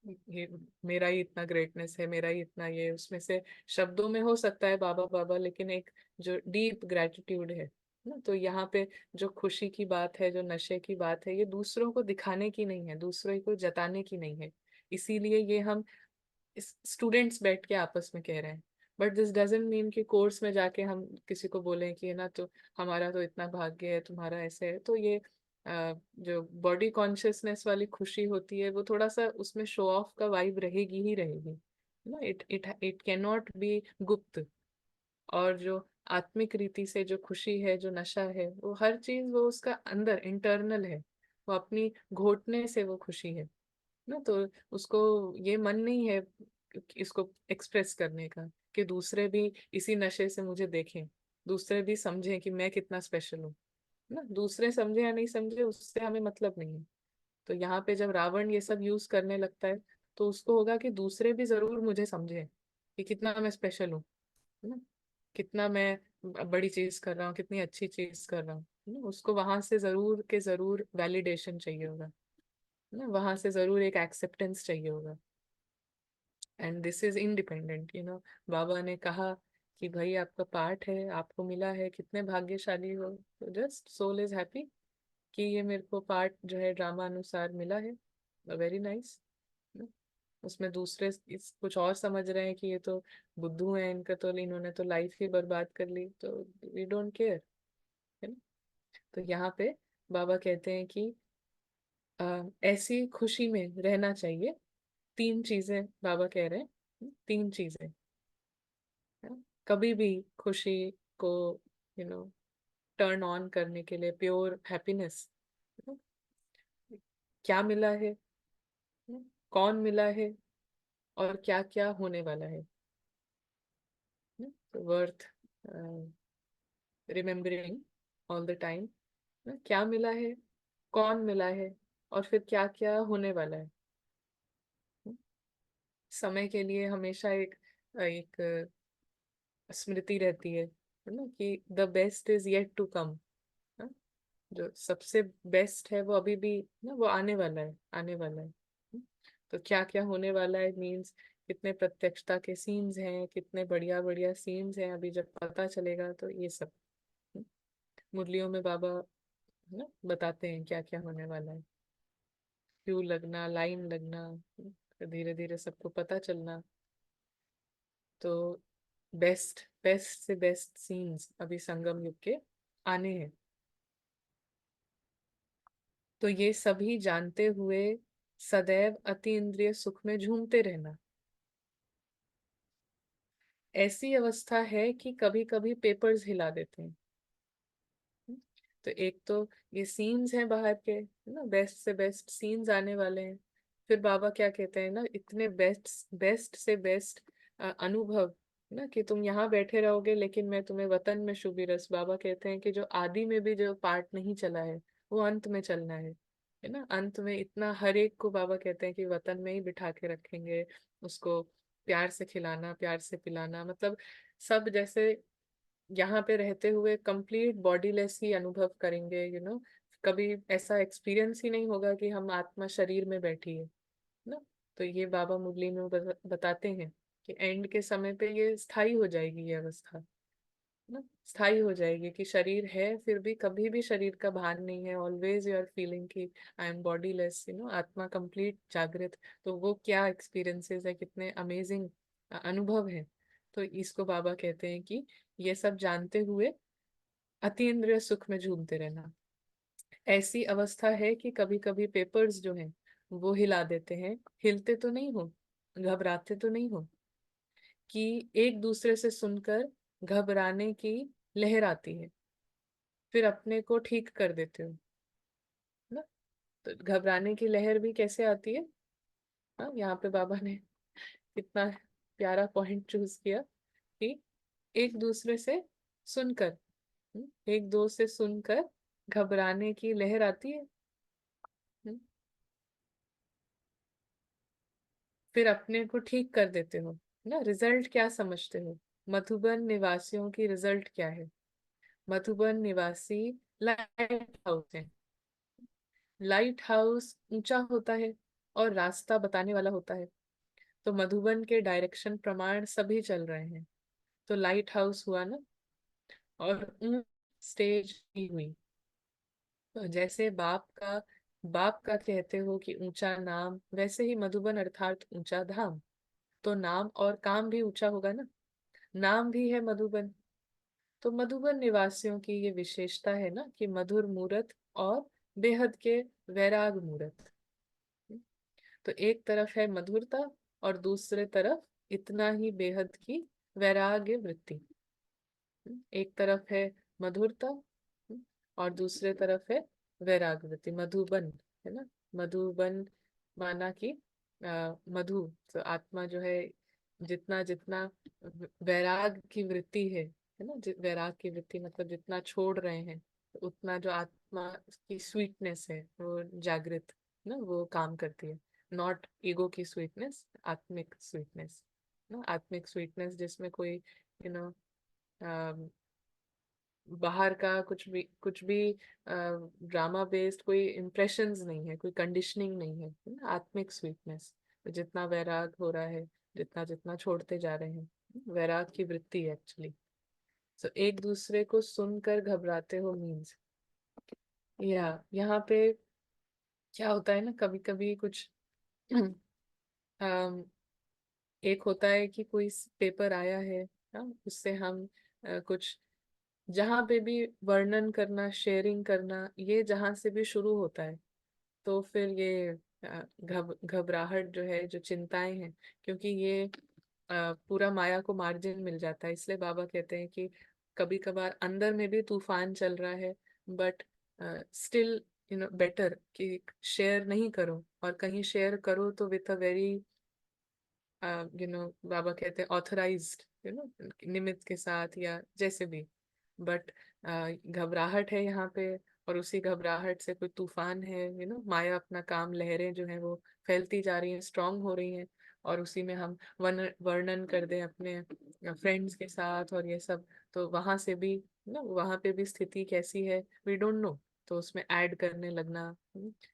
Speaker 1: ये मेरा ही इतना ग्रेटनेस है, मेरा ही इतना ये, उसमें से शब्दों में हो सकता है बाबा बाबा, लेकिन एक जो डीप ग्रेटिट्यूड है ना, तो यहाँ पे जो खुशी की बात है, जो नशे की बात है, ये दूसरों को दिखाने की नहीं है, दूसरों को जताने की नहीं है। इसीलिए ये हम स्टूडेंट्स बैठ के आपस में कह रहे हैं। बट दिस डजंट मीन कि कोर्स में जाके हम किसी को बोलें कि है ना, तो हमारा तो इतना भाग्य है, तुम्हारा ऐसे है। तो ये जो बॉडी कॉन्शियसनेस वाली खुशी होती है, वो थोड़ा सा उसमें शो ऑफ का वाइब रहेगी ही रहेगी ना। It it it can not be गुप्त। और जो आत्मिक रीति से जो खुशी है, जो नशा है, वो हर चीज वो उसका अंदर इंटरनल है। वो अपनी घोटने से वो खुशी है ना। तो उसको ये मन नहीं है इसको एक्सप्रेस करने का, कि दूसरे भी इसी नशे से मुझे देखें, दूसरे भी समझें कि मैं कितना स्पेशल हूँ ना। दूसरे समझे या नहीं समझे उससे हमें मतलब नहीं है। तो यहाँ पे जब रावण ये सब यूज करने लगता है, तो उसको होगा कि दूसरे भी जरूर मुझे समझे कि कितना मैं स्पेशल हूँ, है ना, कितना मैं बड़ी चीज कर रहा हूँ, कितनी अच्छी चीज कर रहा हूँ, है ना। उसको वहां से जरूर के जरूर वैलिडेशन चाहिए होगा ना, वहां से जरूर एक एक्सेप्टेंस चाहिए होगा। एंड दिस इज इंडिपेंडेंट, बाबा ने कहा कि भाई आपका पार्ट है, आपको मिला है, कितने भाग्यशाली हो। तो जस्ट सोल इज हैप्पी कि ये मेरे को पार्ट जो है ड्रामा अनुसार मिला है, वेरी नाइस। उसमें दूसरे कुछ और समझ रहे हैं कि ये तो बुद्धू है, इनका तो, इन्होंने तो लाइफ ही बर्बाद कर ली, तो वी डोंट केयर, है ना। तो यहाँ पे बाबा कहते हैं कि ऐसी खुशी में रहना चाहिए। तीन चीजें बाबा कह रहे हैं, तीन चीजें, है? कभी भी खुशी को यू नो टर्न ऑन करने के लिए, प्योर हैप्पीनेस, क्या मिला है, कौन मिला है, और क्या क्या होने वाला है, worth remembering all the time. क्या मिला है, कौन मिला है, और फिर क्या क्या होने वाला है। समय के लिए हमेशा एक एक स्मृति रहती है ना, कि the best is yet to come. जो सबसे बेस्ट है वो अभी भी ना, वो आने वाला है, आने वाला है। तो क्या क्या होने वाला है मीन्स, कितने प्रत्यक्षता के सीन्स हैं, कितने बढ़िया बढ़िया सीन्स हैं, अभी जब पता चलेगा तो ये सब मुरलियों में बाबा ना बताते हैं क्या क्या होने वाला है। क्यों लगना, लाइन लगना, धीरे धीरे सबको पता चलना। तो बेस्ट बेस्ट से बेस्ट सीन्स अभी संगम युग के आने हैं। तो ये सभी जानते हुए सदैव अति इंद्रिय सुख में झूमते रहना। ऐसी अवस्था है कि कभी कभी पेपर्स हिला देते हैं। तो एक तो ये सीन्स हैं बाहर के, है ना, बेस्ट से बेस्ट सीन्स आने वाले हैं। फिर बाबा क्या कहते हैं ना, इतने बेस्ट बेस्ट से बेस्ट अनुभव ना, कि तुम यहाँ बैठे रहोगे लेकिन मैं तुम्हें वतन में शुभी रस, बाबा कहते हैं कि जो आदि में भी जो पार्ट नहीं चला है, वो अंत में चलना है ना। अंत में इतना हर एक को बाबा कहते हैं कि वतन में ही बिठा के रखेंगे, उसको प्यार से खिलाना, प्यार से पिलाना, मतलब सब जैसे यहाँ पे रहते हुए कंप्लीट बॉडीलेस ही अनुभव करेंगे, कभी ऐसा एक्सपीरियंस ही नहीं होगा कि हम आत्मा शरीर में बैठी है ना। तो ये बाबा मुरली में बताते हैं कि एंड के समय पे ये स्थायी हो जाएगी, ये अवस्था ना स्थायी हो जाएगी, कि शरीर है फिर भी कभी भी शरीर का भान नहीं है, ऑलवेज यू आर फीलिंग कि आई एम बॉडीलेस, आत्मा कंप्लीट जागृत। तो वो क्या एक्सपीरियंसेस है, कितने अमेजिंग अनुभव है। तो इसको बाबा कहते हैं कि ये सब जानते हुए अतीन्द्रिय सुख में झूमते रहना। ऐसी अवस्था है कि कभी कभी पेपर्स जो हैं वो हिला देते हैं, हिलते तो नहीं हो, घबराते तो नहीं हो, कि एक दूसरे से सुनकर घबराने की लहर आती है, फिर अपने को ठीक कर देते हो ना। तो घबराने की लहर भी कैसे आती है, हाँ, यहाँ पे बाबा ने कितना प्यारा पॉइंट चूज किया कि एक दूसरे से सुनकर, एक दो से सुनकर घबराने की लहर आती है। हम्म, फिर अपने को ठीक कर देते हो ना। रिजल्ट क्या समझते हो? मधुबन निवासियों की रिजल्ट क्या है? मधुबन निवासी लाइट हाउस है। लाइट हाउस ऊंचा होता है और रास्ता बताने वाला होता है। तो मधुबन के डायरेक्शन प्रमाण सभी चल रहे हैं, तो लाइट हाउस हुआ ना। और स्टेज की हुई। तो जैसे बाप का कहते हो कि ऊंचा नाम, वैसे ही मधुबन अर्थात ऊंचा धाम। तो नाम और काम भी ऊंचा होगा ना। नाम भी है मधुबन। तो मधुबन निवासियों की ये विशेषता है ना कि मधुर मूरत और बेहद के वैराग मूरत। तो एक तरफ है मधुरता और दूसरे तरफ इतना ही बेहद की वैराग्य वृत्ति। एक तरफ है मधुरता, और दूसरे तरफ है वैराग्य वृत्ति। मधुबन है ना। मधुबन माना कि मधु, तो आत्मा जो है, जितना जितना वैराग की वृत्ति है ना। वैराग की वृत्ति मतलब जितना छोड़ रहे हैं, तो उतना जो आत्मा की स्वीटनेस है वो जागृत ना, वो काम करती है। नॉट ईगो की स्वीटनेस, आत्मिक स्वीटनेस ना। आत्मिक स्वीटनेस जिसमें कोई यू नो बाहर का कुछ भी ड्रामा बेस्ड कोई इम्प्रेशंस नहीं है, कोई कंडीशनिंग नहीं है ना। आत्मिक स्वीटनेस, जितना वैराग हो रहा है, जितना जितना छोड़ते जा रहे हैं, वैराग की वृत्ति है एक्चुअली। सो एक दूसरे को सुनकर घबराते हो मीन्स, या यहाँ पे क्या होता है ना, कभी कभी कुछ अम, एक होता है कि कोई पेपर आया है ना, उससे हम कुछ, जहाँ पे भी वर्णन करना, शेयरिंग करना, ये जहाँ से भी शुरू होता है, तो फिर ये घबराहट जो है, जो चिंताएं हैं, क्योंकि ये पूरा माया को मार्जिन मिल जाता है। इसलिए बाबा कहते हैं कि कभी कभार अंदर में भी तूफान चल रहा है, बट स्टिल बेटर कि शेयर नहीं करो, और कहीं शेयर करो तो विथ अ वेरी बाबा कहते हैं ऑथराइज्ड, निमित्त के साथ या जैसे भी। बट घबराहट है यहाँ पे, और उसी घबराहट से कोई तूफान है, माया अपना काम, लहरें जो है वो फैलती जा रही हैं, स्ट्रांग हो रही हैं। और उसी में हम वर्णन कर दें अपने फ्रेंड्स के साथ और ये सब, तो वहां से भी ना, वहां पे भी स्थिति कैसी है वी डोंट नो। तो उसमें ऐड करने लगना,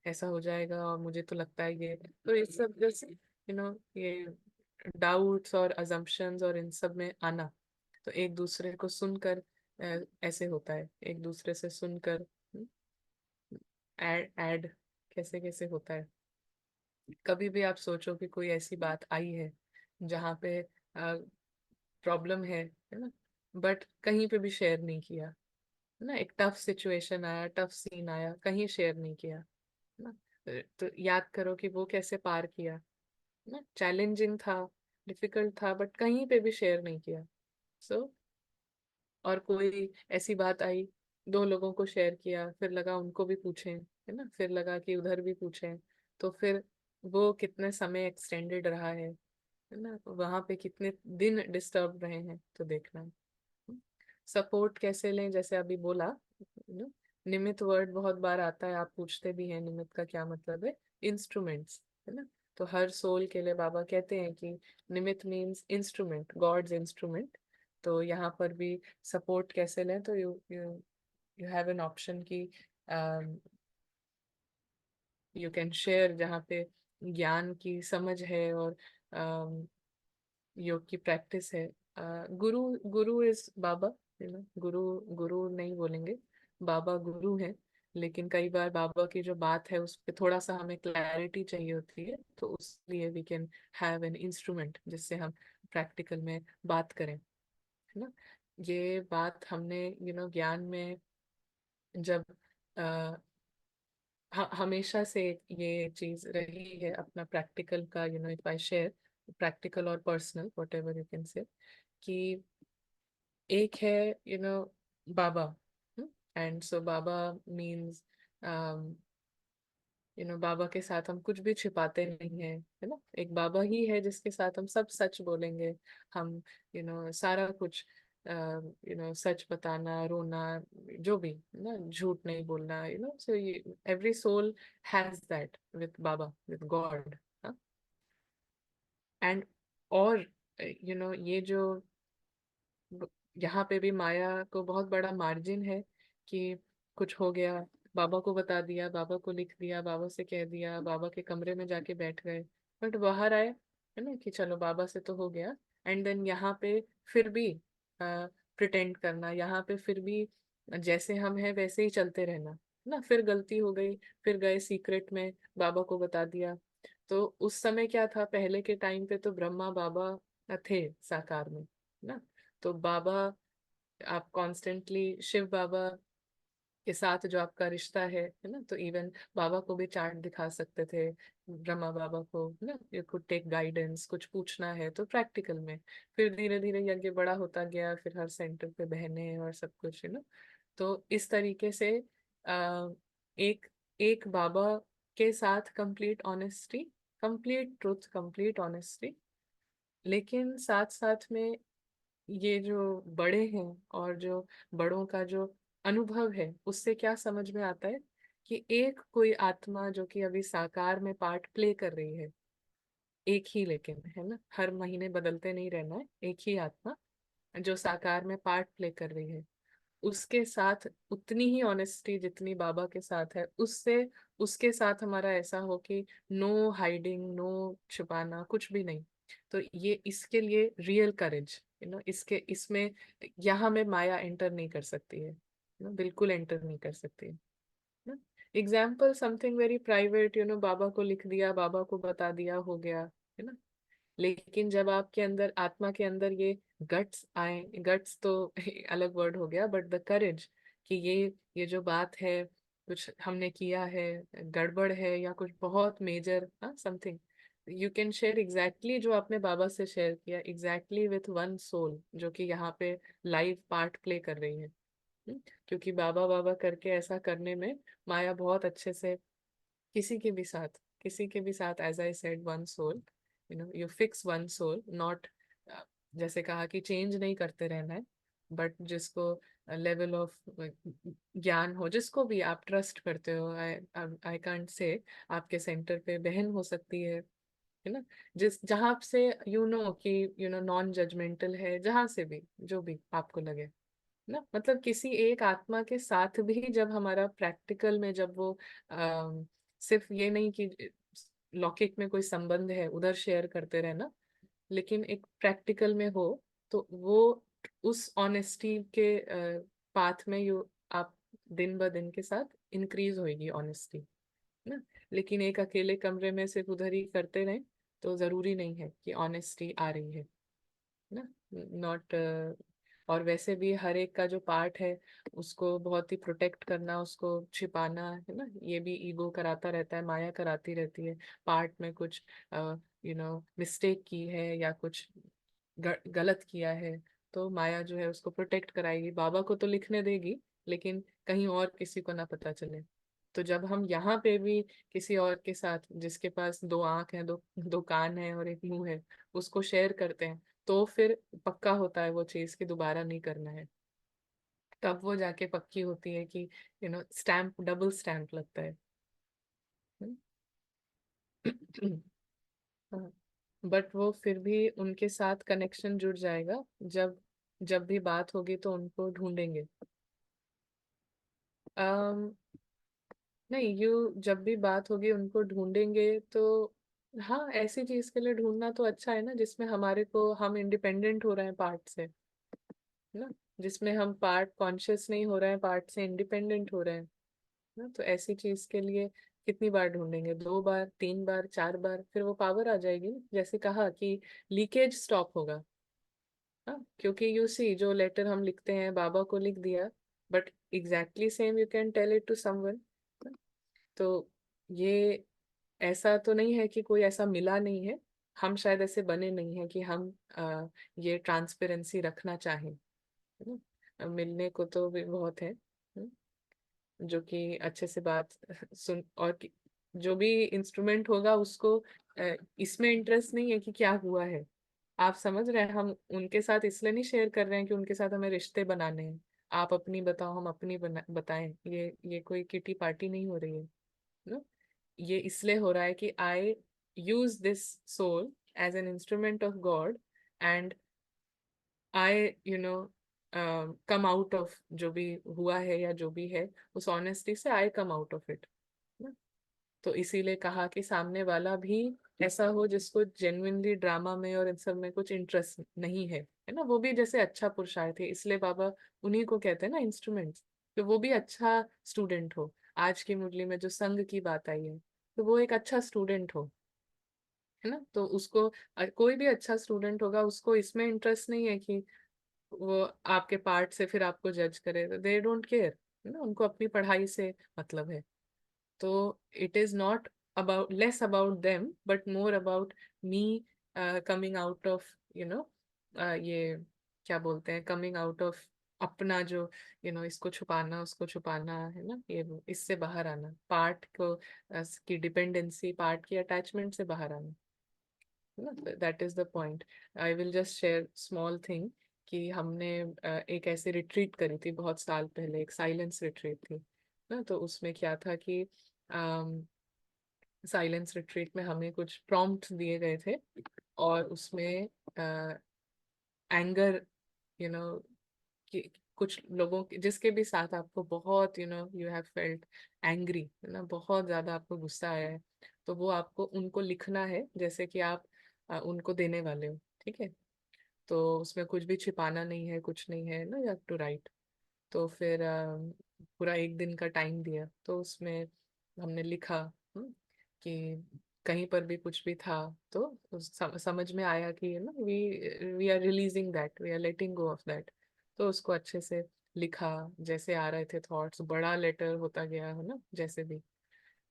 Speaker 1: ऐसा हो जाएगा और मुझे तो लगता है ये, तो ये सब जैसे ये डाउट्स और अजम्पशंस और इन सब में आना। तो एक दूसरे को सुनकर ऐसे होता है, एक दूसरे से सुनकर ऐड ऐड कैसे कैसे होता है। कभी भी आप सोचो कि कोई ऐसी बात आई है जहाँ पे प्रॉब्लम है ना, बट कहीं पे भी शेयर नहीं किया ना। एक टफ सिचुएशन आया, टफ सीन आया, कहीं शेयर नहीं किया ना। तो याद करो कि वो कैसे पार किया ना। चैलेंजिंग था, डिफिकल्ट था, बट कहीं पे भी शेयर नहीं किया। सो और कोई ऐसी बात आई, दो लोगों को शेयर किया, फिर लगा उनको भी पूछें, है ना, फिर लगा कि उधर भी पूछें, तो फिर वो कितने समय एक्सटेंडेड रहा है ना, वहां पे कितने दिन डिस्टर्ब रहे हैं, तो देखना है। सपोर्ट कैसे लें, जैसे अभी बोला निमित्त वर्ड बहुत बार आता है, आप पूछते भी हैं निमित्त का क्या मतलब है। इंस्ट्रूमेंट्स, है ना। तो हर सोल के लिए बाबा कहते हैं कि निमित्त मीन्स इंस्ट्रूमेंट, गॉड्स इंस्ट्रूमेंट। तो यहाँ पर भी सपोर्ट कैसे लें, तो you you you have an option की यू कैन शेयर, जहाँ पे ज्ञान की समझ है और योग की प्रैक्टिस है। गुरु, गुरु इज बाबा, गुरु, गुरु नहीं बोलेंगे, बाबा गुरु है। लेकिन कई बार बाबा की जो बात है उस पे थोड़ा सा हमें क्लैरिटी चाहिए होती है, तो उसलिए we can have an instrument जिससे हम प्रैक्टिकल में बात करें, है ना। ये बात हमने ज्ञान में जब हमेशा से ये चीज रही है अपना प्रैक्टिकल का, इफ आई शेयर प्रैक्टिकल और personal what ever you can say, कि एक है बाबा, एंड सो बाबा मीन्स बाबा के साथ हम कुछ भी छिपाते नहीं है, है ना। एक बाबा ही है जिसके साथ हम सब सच बोलेंगे। हम सारा कुछ सच बताना, रोना, जो भी ना, झूठ नहीं बोलना, so every soul has that with Baba, with God. And और ये जो यहाँ पे भी माया को बहुत बड़ा मार्जिन है कि कुछ हो गया, बाबा को बता दिया, बाबा को लिख दिया, बाबा से कह दिया, बाबा के कमरे में जाके बैठ गए, बट बाहर आए, है ना, कि चलो बाबा से तो हो गया, एंड देन यहाँ पे फिर भी प्रिटेंड करना, यहाँ पे फिर भी जैसे हम हैं वैसे ही चलते रहना, है ना, फिर गलती हो गई, फिर गए सीक्रेट में, बाबा को बता दिया। तो उस समय क्या था, पहले के टाइम पे तो ब्रह्मा बाबा थे साकार में, ना, तो बाबा, आप कॉन्स्टेंटली शिव बाबा के साथ जो आपका रिश्ता है ना, तो इवन बाबा को भी चार्ट दिखा सकते थे, ब्रह्मा बाबा को, है ना, यू कुड टेक गाइडेंस, कुछ पूछना है तो प्रैक्टिकल में। फिर धीरे धीरे यज्ञ बड़ा होता गया, फिर हर सेंटर पे बहने और सब कुछ, है ना। तो इस तरीके से आ, एक एक बाबा के साथ complete honesty, complete truth, complete honesty, लेकिन साथ साथ में ये जो बड़े हैं और जो बड़ों का जो अनुभव है, उससे क्या समझ में आता है कि एक कोई आत्मा जो कि अभी साकार में पार्ट प्ले कर रही है, एक ही, लेकिन है ना, हर महीने बदलते नहीं रहना है, एक ही आत्मा जो साकार में पार्ट प्ले कर रही है, उसके साथ उतनी ही ऑनेस्टी जितनी बाबा के साथ है, उससे उसके साथ हमारा ऐसा हो कि नो हाइडिंग, नो छुपाना, कुछ भी नहीं। तो ये इसके लिए रियल करेज, इसके इसमें यहाँ में माया एंटर नहीं कर सकती है, बिल्कुल एंटर नहीं कर सकती है। एग्जाम्पल समथिंग वेरी प्राइवेट, बाबा को लिख दिया, बाबा को बता दिया, हो गया, है ना। लेकिन जब आपके अंदर, आत्मा के अंदर ये गट्स आए, गट्स तो अलग वर्ड हो गया, बट द करेज कि ये जो बात है, कुछ हमने किया है, गड़बड़ है या कुछ बहुत major, something, you can share exactly जो आपने बाबा से शेयर किया, एग्जैक्टली विथ वन सोल जो कि यहाँ पे लाइव पार्ट प्ले कर रही है। क्योंकि बाबा बाबा करके ऐसा करने में माया बहुत अच्छे से किसी के भी साथ, किसी के भी साथ, as I said, one soul, you fix one soul, not, जैसे कहा कि चेंज नहीं करते रहना है, बट जिसको लेवल ऑफ ज्ञान हो, जिसको भी आप ट्रस्ट करते हो, आई आई कांट से, आपके सेंटर पे बहन हो सकती है ना, जिस जहाँ से कि नॉन जजमेंटल है, जहाँ से भी, जो भी आपको लगे ना, मतलब किसी एक आत्मा के साथ भी जब हमारा प्रैक्टिकल में, जब वो सिर्फ ये नहीं कि लौकिक में कोई संबंध है उधर शेयर करते रहना, लेकिन एक प्रैक्टिकल में हो, तो वो उस ऑनेस्टी के पाथ में यू आप दिन ब दिन के साथ इंक्रीज होएगी ऑनेस्टी ना। लेकिन एक अकेले कमरे में सिर्फ उधर ही करते रहें तो जरूरी नहीं है कि ऑनेस्टी आ रही है ना, नॉट। और वैसे भी हर एक का जो पार्ट है उसको बहुत ही प्रोटेक्ट करना, उसको छिपाना, है ना, ये भी ईगो कराता रहता है, माया कराती रहती है। पार्ट में कुछ मिस्टेक की है या कुछ गलत किया है, तो माया जो है उसको प्रोटेक्ट कराएगी, बाबा को तो लिखने देगी, लेकिन कहीं और किसी को ना पता चले। तो जब हम यहाँ पे भी किसी और के साथ, जिसके पास दो आंख है, दो दो कान है और एक मुंह है, उसको शेयर करते हैं, तो फिर पक्का होता है वो चीज कि दोबारा नहीं करना है। तब वो जाके पक्की होती है कि स्टैम्प, डबल स्टैम्प लगता है। बट वो फिर भी उनके साथ कनेक्शन जुड़ जाएगा, जब जब भी बात होगी तो उनको ढूंढेंगे। अम नहीं, जब भी बात होगी उनको ढूंढेंगे तो, हाँ, ऐसी चीज के लिए ढूंढना तो अच्छा है ना, जिसमें हमारे को, हम इंडिपेंडेंट हो रहे हैं पार्ट से, है ना, जिसमें हम पार्ट कॉन्शियस नहीं हो रहे हैं, पार्ट से इंडिपेंडेंट हो रहे हैं ना। तो ऐसी चीज के लिए कितनी बार ढूंढेंगे, 2 बार, 3 बार, 4 बार, फिर वो पावर आ जाएगी ना। जैसे कहा कि लीकेज स्टॉप होगा, हाँ, क्योंकि यू सी, जो लेटर हम लिखते हैं, बाबा को लिख दिया, but exactly same you can tell it to someone. तो ये ऐसा तो नहीं है कि कोई ऐसा मिला नहीं है, हम शायद ऐसे बने नहीं हैं कि हम ये ट्रांसपेरेंसी रखना चाहें, है ना। मिलने को तो भी बहुत है, जो कि अच्छे से बात सुन, और जो भी इंस्ट्रूमेंट होगा उसको इसमें इंटरेस्ट नहीं है कि क्या हुआ है, आप समझ रहे हैं, हम उनके साथ इसलिए नहीं शेयर कर रहे हैं कि उनके साथ हमें रिश्ते बनाने हैं। आप अपनी बताओ, हम अपनी बताएं। ये कोई किटी पार्टी नहीं हो रही है ना। ये इसलिए हो रहा है कि I use this soul as an instrument of God, and I come out of जो भी हुआ है या जो भी है, उस ऑनेस्टी से आई कम आउट ऑफ इट। तो इसीलिए कहा कि सामने वाला भी ऐसा हो जिसको जेन्युइनली ड्रामा में और इन सब में कुछ इंटरेस्ट नहीं है ना, वो भी जैसे अच्छा पुरुषार्थ है। इसलिए बाबा उन्हीं को कहते हैं ना इंस्ट्रूमेंट्स। तो वो भी अच्छा स्टूडेंट हो। आज की मुरली में जो संघ की बात आई है, तो वो एक अच्छा स्टूडेंट हो, है ना। तो उसको कोई भी अच्छा स्टूडेंट होगा, उसको इसमें इंटरेस्ट नहीं है कि वो आपके पार्ट से फिर आपको जज करे। दे डोंट केयर, है ना, उनको अपनी पढ़ाई से मतलब है। तो it is not about less about them but more about me coming out of you know ये क्या बोलते हैं, coming out of अपना जो इसको छुपाना उसको छुपाना, है ना, ये इससे बाहर आना, पार्ट को की डिपेंडेंसी, पार्ट की अटैचमेंट से बाहर आना, है ना। That is the point. I will just share small thing कि हमने एक ऐसे रिट्रीट करी थी बहुत साल पहले, एक साइलेंस रिट्रीट थी ना। तो उसमें क्या था कि साइलेंस रिट्रीट में हमें कुछ प्रॉम्प्ट दिए गए थे, और उसमें एंगर, यू नो कि कुछ लोगों के जिसके भी साथ आपको बहुत यू हैव फेल्ट एंग्री, है ना, बहुत ज्यादा आपको गुस्सा आया है, तो वो आपको उनको लिखना है जैसे कि आप उनको देने वाले हो, ठीक है। तो उसमें कुछ भी छिपाना नहीं है, कुछ नहीं है ना, यू हैव टू राइट। तो फिर पूरा एक दिन का टाइम दिया, तो उसमें हमने लिखा, कि कहीं पर भी कुछ भी था तो समझ में आया कि ना we we are releasing that, we are letting go of that. तो उसको अच्छे से लिखा, जैसे आ रहे थे थॉट्स, बड़ा लेटर होता गया, है ना, जैसे भी।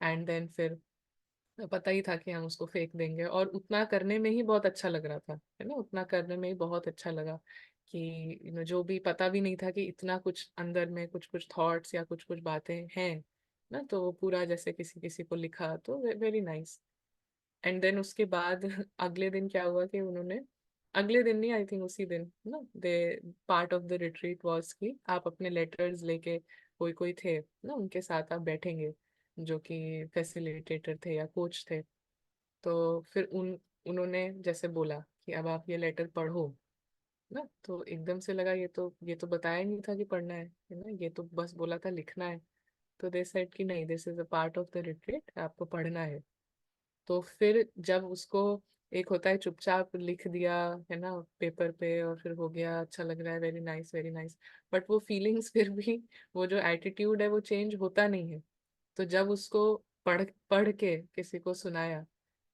Speaker 1: एंड देन फिर पता ही था कि हम उसको फेंक देंगे, और उतना करने में ही बहुत अच्छा लग रहा था, है ना, उतना करने में ही बहुत अच्छा लगा कि जो भी पता भी नहीं था कि इतना कुछ अंदर में कुछ कुछ थॉट्स या कुछ कुछ बातें हैं ना। तो वो पूरा जैसे किसी किसी को लिखा, तो वेरी नाइस। एंड देन उसके बाद अगले दिन क्या हुआ कि उन्होंने, अगले दिन नहीं, आई थिंक उसी दिन ना, the part of the retreat was कि आप अपने लेटर्स लेके, कोई कोई थे ना उनके साथ आप बैठेंगे, जो कि फैसिलिटेटर थे या कोच थे। तो फिर उन्होंने जैसे बोला कि अब आप ये लेटर पढ़ो ना। तो एकदम से लगा ये तो बताया नहीं था कि पढ़ना है ना, ये तो बस बोला था लिखना है। तो दे सेड कि नहीं, this is a part of the retreat, आपको पढ़ना है। तो फिर जब उसको, एक होता है चुपचाप लिख दिया, है ना, पेपर पे, और फिर हो गया, अच्छा लग रहा है, very nice very nice, but वो फीलिंग्स फिर भी, वो जो एटीट्यूड है वो चेंज होता नहीं है। तो जब उसको पढ़ पढ़ के किसी को सुनाया,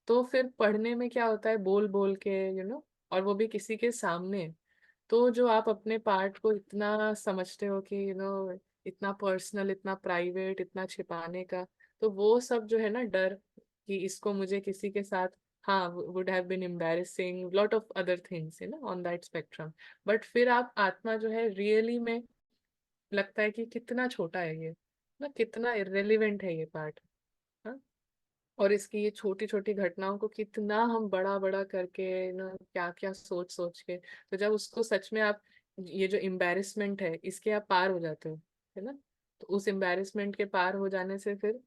Speaker 1: तो फिर पढ़ने में क्या होता है, बोल बोल के, और वो भी किसी के सामने, तो जो आप अपने पार्ट को इतना समझते हो कि इतना पर्सनल, इतना प्राइवेट, इतना छिपाने का, तो वो सब जो है ना डर, कि इसको मुझे किसी के साथ, हाँ, would have been embarrassing, lot of other things, है ना, ऑन दैट स्पेक्ट्रम। बट फिर आप आत्मा जो है रियली में लगता है कि कितना छोटा है ये ना, कितना इररिलेवेंट है ये पार्ट। और इसकी ये छोटी छोटी घटनाओं को कितना हम बड़ा बड़ा करके ना, क्या क्या सोच सोच के, तो जब उसको सच में आप, ये जो एम्बैरेसमेंट है इसके आप पार हो जाते हो, है ना। तो उस एम्बैरेसमेंट के पार हो जाने से फिर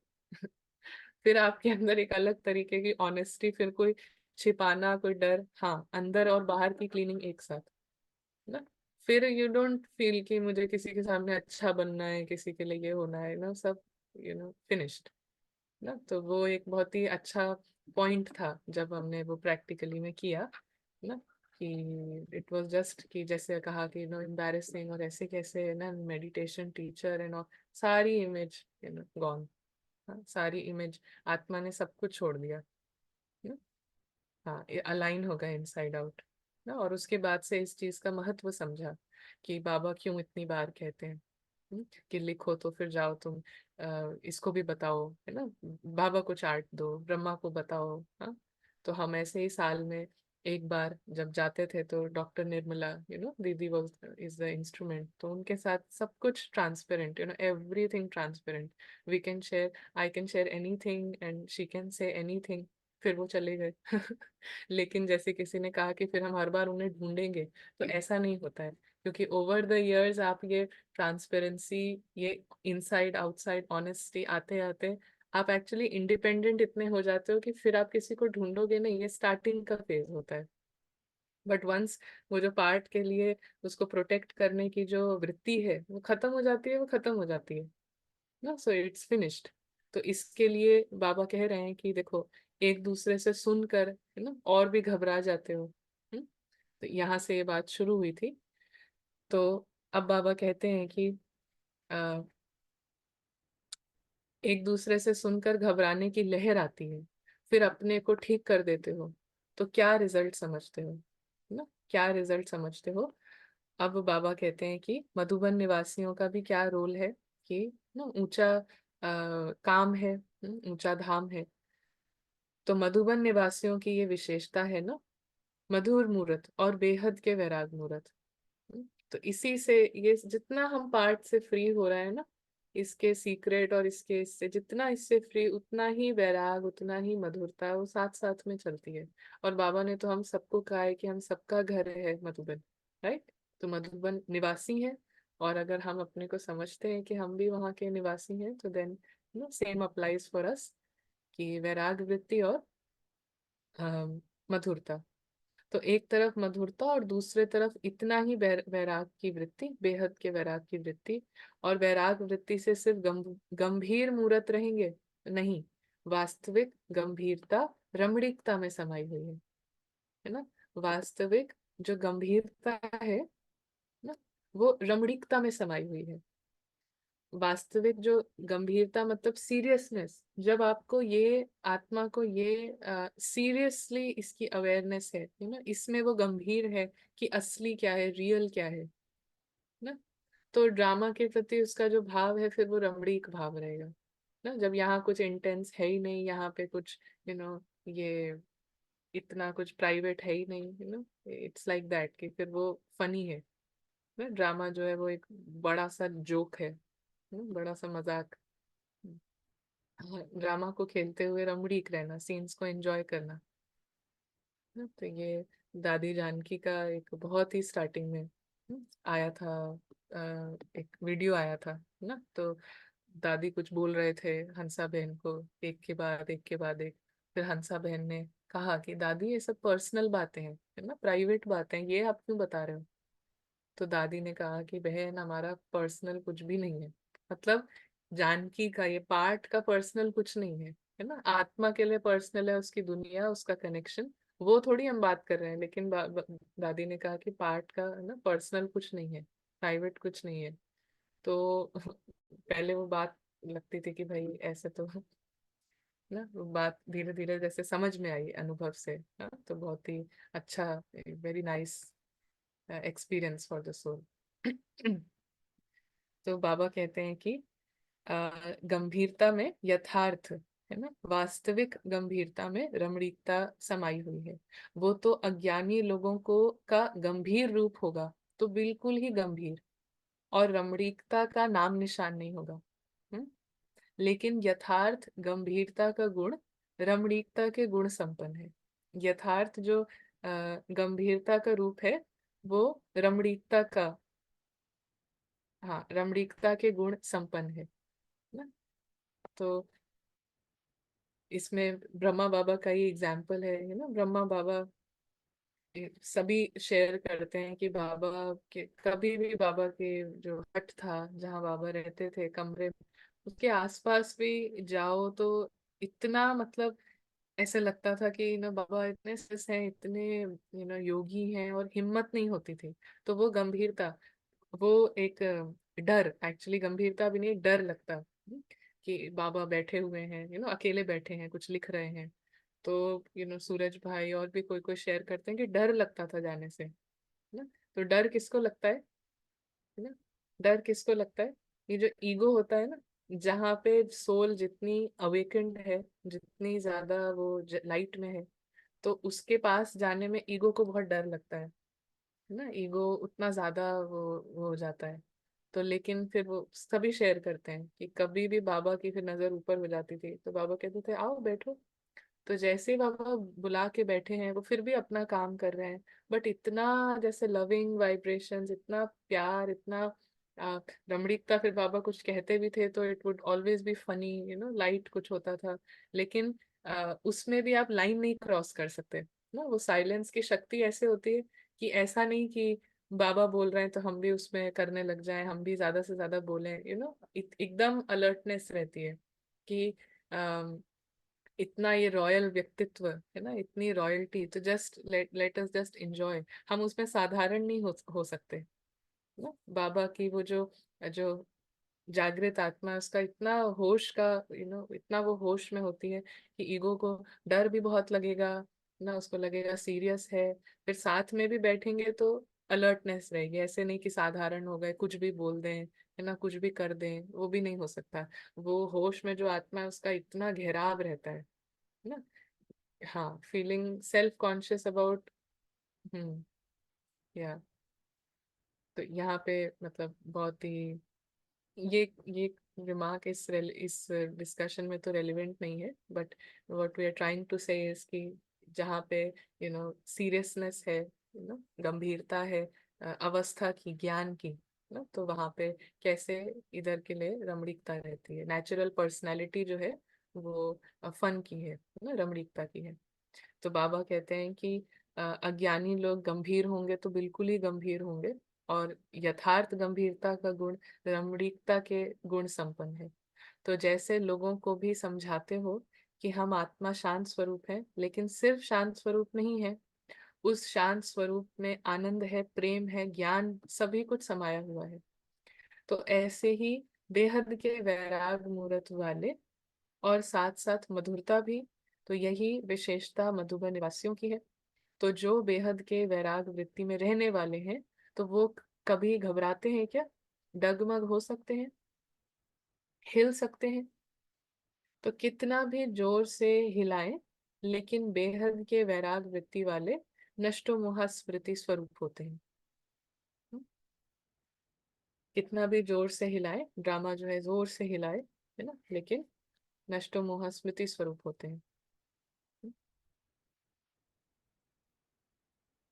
Speaker 1: फिर आपके अंदर एक अलग तरीके की ऑनेस्टी, फिर कोई छिपाना, कोई डर, हाँ, अंदर और बाहर की क्लीनिंग एक साथ, है ना। फिर यू डोंट फील कि मुझे किसी के सामने अच्छा बनना है, किसी के लिए ये होना है ना, सब फिनिश्ड ना। तो वो एक बहुत ही अच्छा पॉइंट था जब हमने वो प्रैक्टिकली में किया ना, कि इट वाज जस्ट कि जैसे कहा कि एम्बैरेसिंग, और ऐसे कैसे ना, मेडिटेशन टीचर एंड और सारी इमेज गॉन, सारी इमेज, आत्मा ने सब कुछ छोड़ दिया ना। हाँ, अलाइन हो गए इनसाइड आउट ना। और उसके बाद से इस चीज का महत्व समझा कि बाबा क्यों इतनी बार कहते हैं, कि लिखो तो फिर जाओ तुम, इसको भी बताओ, है ना, बाबा को चार्ट दो, ब्रह्मा को बताओ, हाँ। तो हम ऐसे ही साल में एक बार जब जाते थे, तो डॉक्टर निर्मला, दीदी वो इज द इंस्ट्रूमेंट, तो उनके साथ सब कुछ transparent, everything transparent. We can share, I can share anything and she can say anything, फिर वो चले गए। लेकिन जैसे किसी ने कहा कि फिर हम हर बार उन्हें ढूंढेंगे, तो ऐसा नहीं होता है, क्योंकि ओवर द इयर्स आप ये ट्रांसपेरेंसी, ये इनसाइड आउटसाइड ऑनेस्टी आते आते आप एक्चुअली इंडिपेंडेंट इतने हो जाते हो कि फिर आप किसी को ढूंढोगे नहीं। ये स्टार्टिंग का फेज होता है। बट वंस वो जो पार्ट के लिए उसको प्रोटेक्ट करने की जो वृत्ति है वो खत्म हो जाती है, वो खत्म हो जाती है ना, सो इट्स फिनिश्ड। तो इसके लिए बाबा कह रहे हैं कि देखो, एक दूसरे से सुनकर है ना और भी घबरा जाते हो। तो यहाँ से ये बात शुरू हुई थी। तो अब बाबा कहते हैं कि आ, एक दूसरे से सुनकर घबराने की लहर आती है, फिर अपने को ठीक कर देते हो, तो क्या रिजल्ट समझते हो, है ना, क्या रिजल्ट समझते हो। अब बाबा कहते हैं कि मधुबन निवासियों का भी क्या रोल है, कि ना ऊंचा काम है, ऊंचा धाम है। तो मधुबन निवासियों की ये विशेषता है ना, मधुर मूरत और बेहद के वैराग मूरत। तो इसी से ये जितना हम पार्ट से फ्री हो रहा है ना, इसके सीक्रेट और इसके इससे जितना इससे फ्री, उतना ही वैराग, उतना ही मधुरता, वो साथ साथ में चलती है। और बाबा ने तो हम सबको कहा है कि हम सबका घर है मधुबन, राइट। तो मधुबन निवासी है, और अगर हम अपने को समझते हैं कि हम भी वहाँ के निवासी हैं, तो then same applies for us, कि वैराग वृत्ति और मधुरता। तो एक तरफ मधुरता और दूसरे तरफ इतना ही वैराग की वृत्ति, बेहद के वैराग की वृत्ति। और वैराग वृत्ति से सिर्फ गंभीर मूर्त रहेंगे नहीं, वास्तविक गंभीरता रमणीकता में समाई हुई है ना। वास्तविक जो गंभीरता है ना, वो रमणीकता में समाई हुई है। वास्तविक जो गंभीरता मतलब सीरियसनेस, जब आपको ये आत्मा को ये सीरियसली इसकी अवेयरनेस है ना, इसमें वो गंभीर है कि असली क्या है, रियल क्या है ना। तो ड्रामा के प्रति उसका जो भाव है, फिर वो रमणीक भाव रहेगा ना। जब यहाँ कुछ इंटेंस है ही नहीं, यहाँ पे कुछ ये इतना कुछ प्राइवेट है ही नहीं, इट्स लाइक दैट, कि फिर वो फनी है ना। ड्रामा जो है वो एक बड़ा सा जोक है, बड़ा सा मजाक। हाँ, ड्रामा को खेलते हुए रमणीक रहना, सीन्स को एंजॉय करना ना। तो ये दादी जानकी का एक बहुत ही स्टार्टिंग में आया था, एक वीडियो आया था ना। तो दादी कुछ बोल रहे थे हंसा बहन को, एक के बाद एक के बाद एक। फिर हंसा बहन ने कहा कि दादी ये सब पर्सनल बातें हैं, है ना, प्राइवेट बातें हैं, ये आप क्यों बता रहे हो। तो दादी ने कहा कि बहन, हमारा पर्सनल कुछ भी नहीं है। मतलब जानकी का ये पार्ट का पर्सनल कुछ नहीं है ना। आत्मा के लिए पर्सनल है उसकी दुनिया, उसका कनेक्शन, वो थोड़ी हम बात कर रहे हैं। लेकिन दादी ने कहा कि पार्ट का है ना पर्सनल कुछ नहीं है, प्राइवेट कुछ नहीं है। तो पहले वो बात लगती थी कि भाई ऐसे तो ना, वो बात धीरे धीरे जैसे समझ में आई अनुभव से, हाँ, तो बहुत ही अच्छा, very nice experience for the soul. तो बाबा कहते हैं कि गंभीरता में यथार्थ, है ना, वास्तविक गंभीरता में रमणीकता समाई हुई है। वो तो अज्ञानी लोगों को का गंभीर रूप होगा, तो बिल्कुल ही गंभीर, और रमणीकता का नाम निशान नहीं होगा। हम्म? लेकिन यथार्थ गंभीरता का गुण रमणीकता के गुण संपन्न है। यथार्थ जो गंभीरता का रूप है, वो रमणीकता का, हाँ, रमणीकता के गुण संपन्न है ना। तो इसमें ब्रह्मा बाबा का ही एग्जाम्पल है ना। ब्रह्मा बाबा सभी शेयर करते हैं कि बाबा के कभी भी, बाबा के जो हट था जहाँ बाबा रहते थे कमरे, उसके आसपास भी जाओ तो इतना मतलब ऐसे लगता था कि बाबा इतने सस हैं, इतने योगी हैं, और हिम्मत नहीं होती थी। तो वो गंभीरता, वो एक डर, एक्चुअली गंभीरता भी नहीं, एक डर लगता कि बाबा बैठे हुए हैं, अकेले बैठे हैं, कुछ लिख रहे हैं। तो सूरज भाई और भी कोई कोई शेयर करते हैं कि डर लगता था जाने से, है ना। तो डर किसको लगता है ना, डर किसको लगता है, ये जो ईगो होता है ना, जहाँ पे सोल जितनी अवेकेंड है, जितनी ज्यादा वो लाइट में है, तो उसके पास जाने में ईगो को बहुत डर लगता है ना। ईगो उतना ज्यादा वो हो जाता है। तो लेकिन फिर वो सभी शेयर करते हैं कि कभी भी बाबा की फिर नजर ऊपर हो जाती थी, तो बाबा कहते थे आओ बैठो, तो जैसे ही बाबा बुला के बैठे हैं वो फिर भी अपना काम कर रहे हैं, बट इतना जैसे लविंग वाइब्रेशंस, इतना प्यार, इतना आ, रमणीकता। फिर बाबा कुछ कहते भी थे तो it would always be funny, light कुछ होता था। लेकिन उसमें भी आप लाइन नहीं क्रॉस कर सकते ना। वो साइलेंस की शक्ति ऐसे होती है कि ऐसा नहीं कि बाबा बोल रहे हैं तो हम भी उसमें करने लग जाएं, हम भी ज्यादा से ज्यादा बोलें, एकदम अलर्टनेस रहती है कि इतना ये रॉयल व्यक्तित्व है ना, इतनी रॉयल्टी, तो just let us just enjoy. हम उसमें साधारण नहीं हो सकते ना। बाबा की वो जो जो जागृत आत्मा है, उसका इतना होश का, इतना वो होश में होती है कि ईगो को डर भी बहुत लगेगा ना, उसको लगेगा सीरियस है। फिर साथ में भी बैठेंगे तो अलर्टनेस रहेगी, ऐसे नहीं कि साधारण हो गए कुछ भी बोल दें, है ना, कुछ भी कर दें, वो भी नहीं हो सकता। वो होश में जो आत्मा है उसका इतना घेराव रहता है ना। हाँ, फीलिंग सेल्फ कॉन्शियस अबाउट। हम्म। या तो यहाँ पे मतलब बहुत ही ये रिमार्क इस डिस्कशन में तो रेलिवेंट नहीं है, but what we are trying to say is कि जहाँ पे सीरियसनेस है, गंभीरता है, अवस्था की, ज्ञान की ना, तो वहाँ पे कैसे इधर के लिए रमणीकता रहती है। नेचुरल पर्सनालिटी जो है वो फन की है ना, रमणीकता की है। तो बाबा कहते हैं कि अज्ञानी लोग गंभीर होंगे तो बिल्कुल ही गंभीर होंगे, और यथार्थ गंभीरता का गुण रमणीकता के गुण संपन्न है। तो जैसे लोगों को भी समझाते हो कि हम आत्मा शांत स्वरूप है, लेकिन सिर्फ शांत स्वरूप नहीं है, उस शांत स्वरूप में आनंद है, प्रेम है, ज्ञान, सभी कुछ समाया हुआ है। तो ऐसे ही बेहद के वैराग मूर्त वाले और साथ साथ मधुरता भी, तो यही विशेषता मधुबन निवासियों की है। तो जो बेहद के वैराग वृत्ति में रहने वाले हैं, तो वो कभी घबराते हैं क्या? डगमग हो सकते हैं, हिल सकते हैं, तो कितना भी जोर से हिलाएं, लेकिन बेहद के वैराग वृत्ति वाले नष्टो मोह स्मृति स्वरूप होते हैं। कितना भी जोर से हिलाए, ड्रामा जो है जोर से हिलाए, है ना, लेकिन नष्टो मोह स्मृति स्वरूप होते हैं।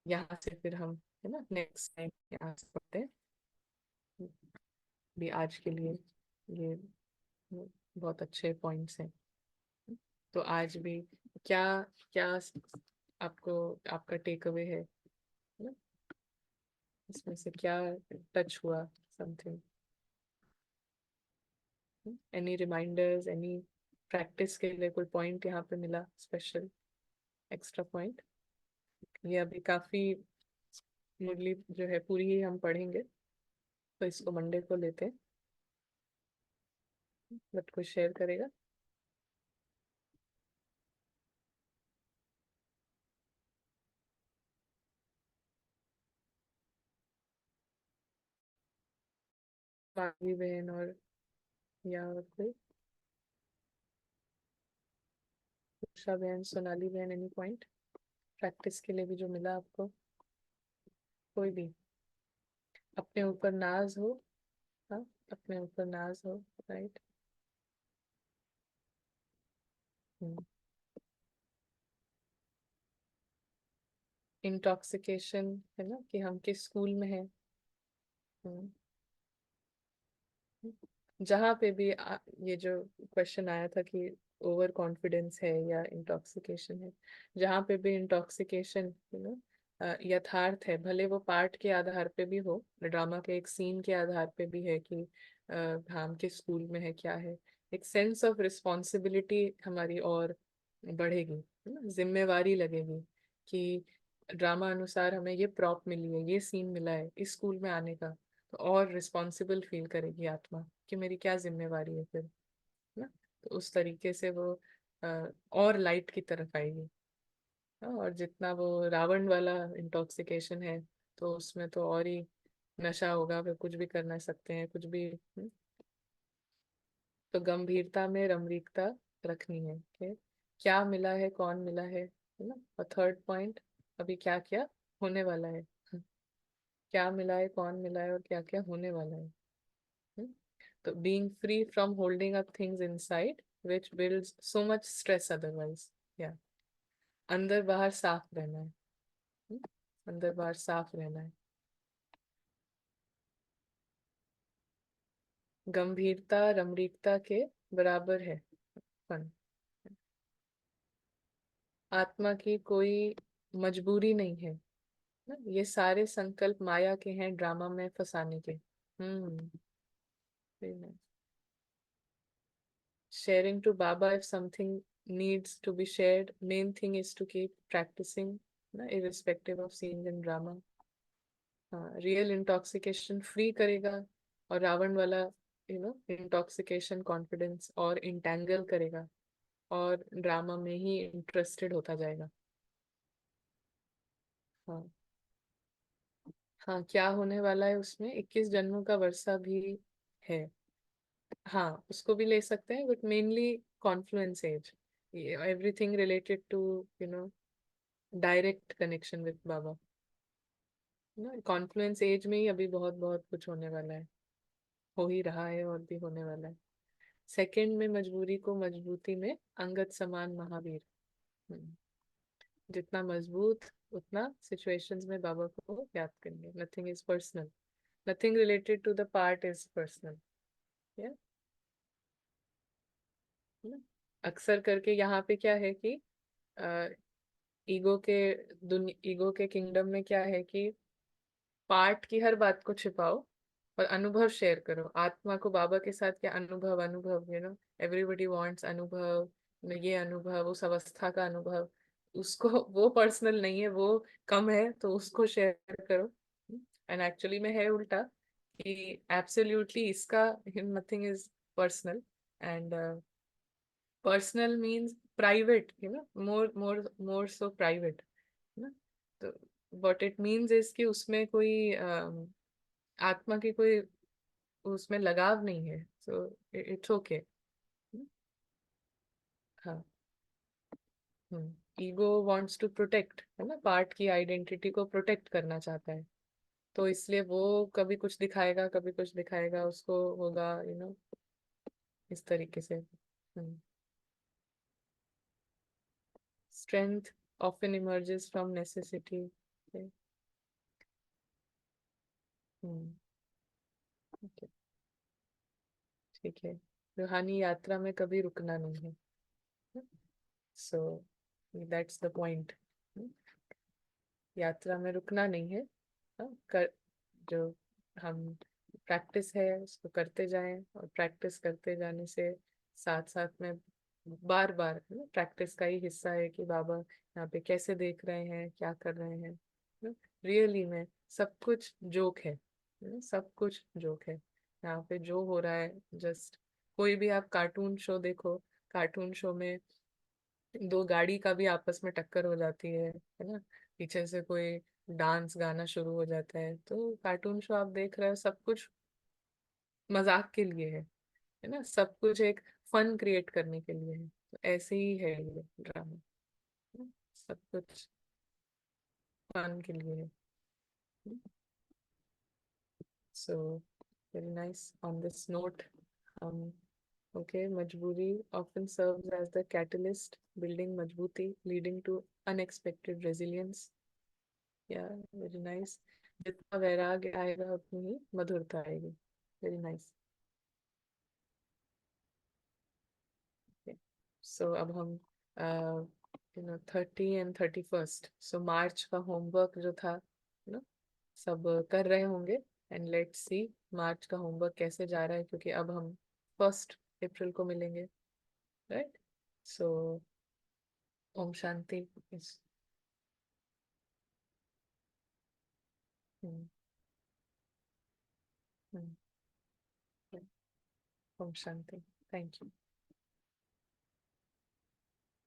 Speaker 1: यहाँ से फिर हम, है ना, नेक्स्ट टाइम यहाँ से पढ़ते हैं। भी आज के लिए ये बहुत अच्छे पॉइंट्स हैं। तो आज भी क्या क्या आपको, आपका टेक अवे है ना, इसमें से क्या टच हुआ, something, any reminders, any practice के लिए कोई पॉइंट यहाँ पे मिला, स्पेशल एक्स्ट्रा पॉइंट? ये अभी काफी मुरली जो है पूरी ही हम पढ़ेंगे, तो इसको मंडे को लेते हैं, बट कोई शेयर करेगा? माधवी बहन और या और कोई, उषा बहन, सोनाली बहन, एनी पॉइंट प्रैक्टिस के लिए भी जो मिला आपको? कोई भी अपने ऊपर नाज हो, हाँ, अपने ऊपर नाज हो, राइट। इंटॉक्सिकेशन है ना, कि हम किस स्कूल में हैं। हम्म, जहाँ पे भी ये जो क्वेश्चन आया था कि ओवर कॉन्फिडेंस है या इंटॉक्सिकेशन है, जहाँ पे भी इंटॉक्सिकेशन, यथार्थ है, भले वो पार्ट के आधार पे भी हो, ड्रामा के एक सीन के आधार पे भी है कि हम किस स्कूल में है, क्या है, एक सेंस ऑफ रिस्पॉन्सिबिलिटी हमारी और बढ़ेगी, है ना, जिम्मेवारी लगेगी कि ड्रामा अनुसार हमें ये प्रॉप मिली है, ये सीन मिला है इस स्कूल में आने का, तो और रिस्पॉन्सिबल फील करेगी आत्मा कि मेरी क्या जिम्मेवारी है फिर, ना। तो उस तरीके से वो और लाइट की तरफ आएगी। हाँ, और जितना वो रावण वाला इंटॉक्सिकेशन है, तो उसमें तो और ही नशा होगा, फिर कुछ भी करना सकते हैं, कुछ भी। तो गंभीरता में रमणीकता रखनी है कि क्या मिला है, कौन मिला है ना। और थर्ड पॉइंट, अभी क्या क्या होने वाला है, क्या मिला है, कौन मिला है, और क्या क्या होने वाला है। हम्म? तो being free from holding up things inside which builds so much stress otherwise, या अंदर बाहर साफ रहना है। हम्म? अंदर बाहर साफ रहना है। गंभीरता रमणीकता के बराबर है फन। आत्मा की कोई मजबूरी नहीं है ना, ये सारे संकल्प माया के हैं ड्रामा में फंसाने के। हम्म। Sharing to Baba if something needs to be shared. Main thing is to keep practicing, ना, irrespective of scenes in drama. हाँ, रियल इंटॉक्सिकेशन फ्री करेगा, और रावण वाला इंटॉक्सिकेशन कॉन्फिडेंस और इंटेंगल करेगा, और ड्रामा में ही इंटरेस्टेड होता जाएगा। हाँ। हाँ, क्या होने वाला है उसमें 21 जन्मों का वर्षा भी है। हाँ, उसको भी ले सकते हैं, but mainly confluence age, everything related to you know direct connection with बाबा ना। कॉन्फ्लुएंस एज में ही अभी बहुत बहुत कुछ होने वाला है, हो ही रहा है और भी होने वाला है। सेकंड में मजबूरी को मजबूती में अंगद समान महावीर। हम्म, जितना मजबूत उतना सिचुएशंस में बाबा को याद करेंगे। Nothing is personal, nothing related to the part is personal. अक्सर करके यहाँ पे क्या है कि ईगो के ईगो के किंगडम में क्या है कि पार्ट की हर बात को छिपाओ और अनुभव शेयर करो। आत्मा को बाबा के साथ क्या अनुभव, अनुभव एवरीबडी वांट्स अनुभव, ये अनुभव, उस अवस्था का अनुभव, उसको वो पर्सनल नहीं है, वो कम है तो उसको शेयर करो। एंड एक्चुअली में है उल्टा, कि एब्सोल्युटली इसका nothing is personal, and personal means private, more so private ना। तो व्हाट इट मीन्स इज कि उसमें कोई आत्मा की कोई उसमें लगाव नहीं है, सो इट्स ओके। हाँ। ईगो वांट्स टू प्रोटेक्ट, है ना, पार्ट की आइडेंटिटी को प्रोटेक्ट करना चाहता है, तो इसलिए वो कभी कुछ दिखाएगा, कभी कुछ दिखाएगा, उसको होगा इस तरीके से। Strength often emerges from necessity. Okay. Hmm. Okay. ठीक है। रूहानी यात्रा में कभी रुकना नहीं है, सो दैट्स द पॉइंट। यात्रा में रुकना नहीं है। कर जो हम प्रैक्टिस है उसको करते जाएं, और प्रैक्टिस करते जाने से साथ साथ में बार बार प्रैक्टिस का ही हिस्सा है कि बाबा यहाँ पे कैसे देख रहे हैं, क्या कर रहे हैं। रियली में सब कुछ जोक है, सब कुछ जोक है यहाँ पे जो हो रहा है। जस्ट कोई भी आप कार्टून शो देखो, कार्टून शो में दो गाड़ी का भी आपस में टक्कर हो जाती है ना, पीछे से कोई डांस गाना शुरू हो जाता है, तो कार्टून शो आप देख रहे हो, सब कुछ मजाक के लिए है ना, सब कुछ एक फन क्रिएट करने के लिए है। तो ऐसे ही है ये ड्रामा, सब कुछ फन के लिए है। So very nice on this note. हम ओके, मजबूरी often serves as the catalyst building मजबूती leading to unexpected resilience। या वेरी नाइस। जितना वैराग्य आएगा उतनी ही मधुरता आएगी। Very nice. सो अब हम 30 and 31, सो मार्च का होमवर्क जो था सब कर रहे होंगे। एंड लेट्स सी मार्च का होमवर्क कैसे जा रहा है, क्योंकि अब हम 1 अप्रैल को मिलेंगे, right. So Om Shanti. Hmm, hmm, Om Shanti. Thank you.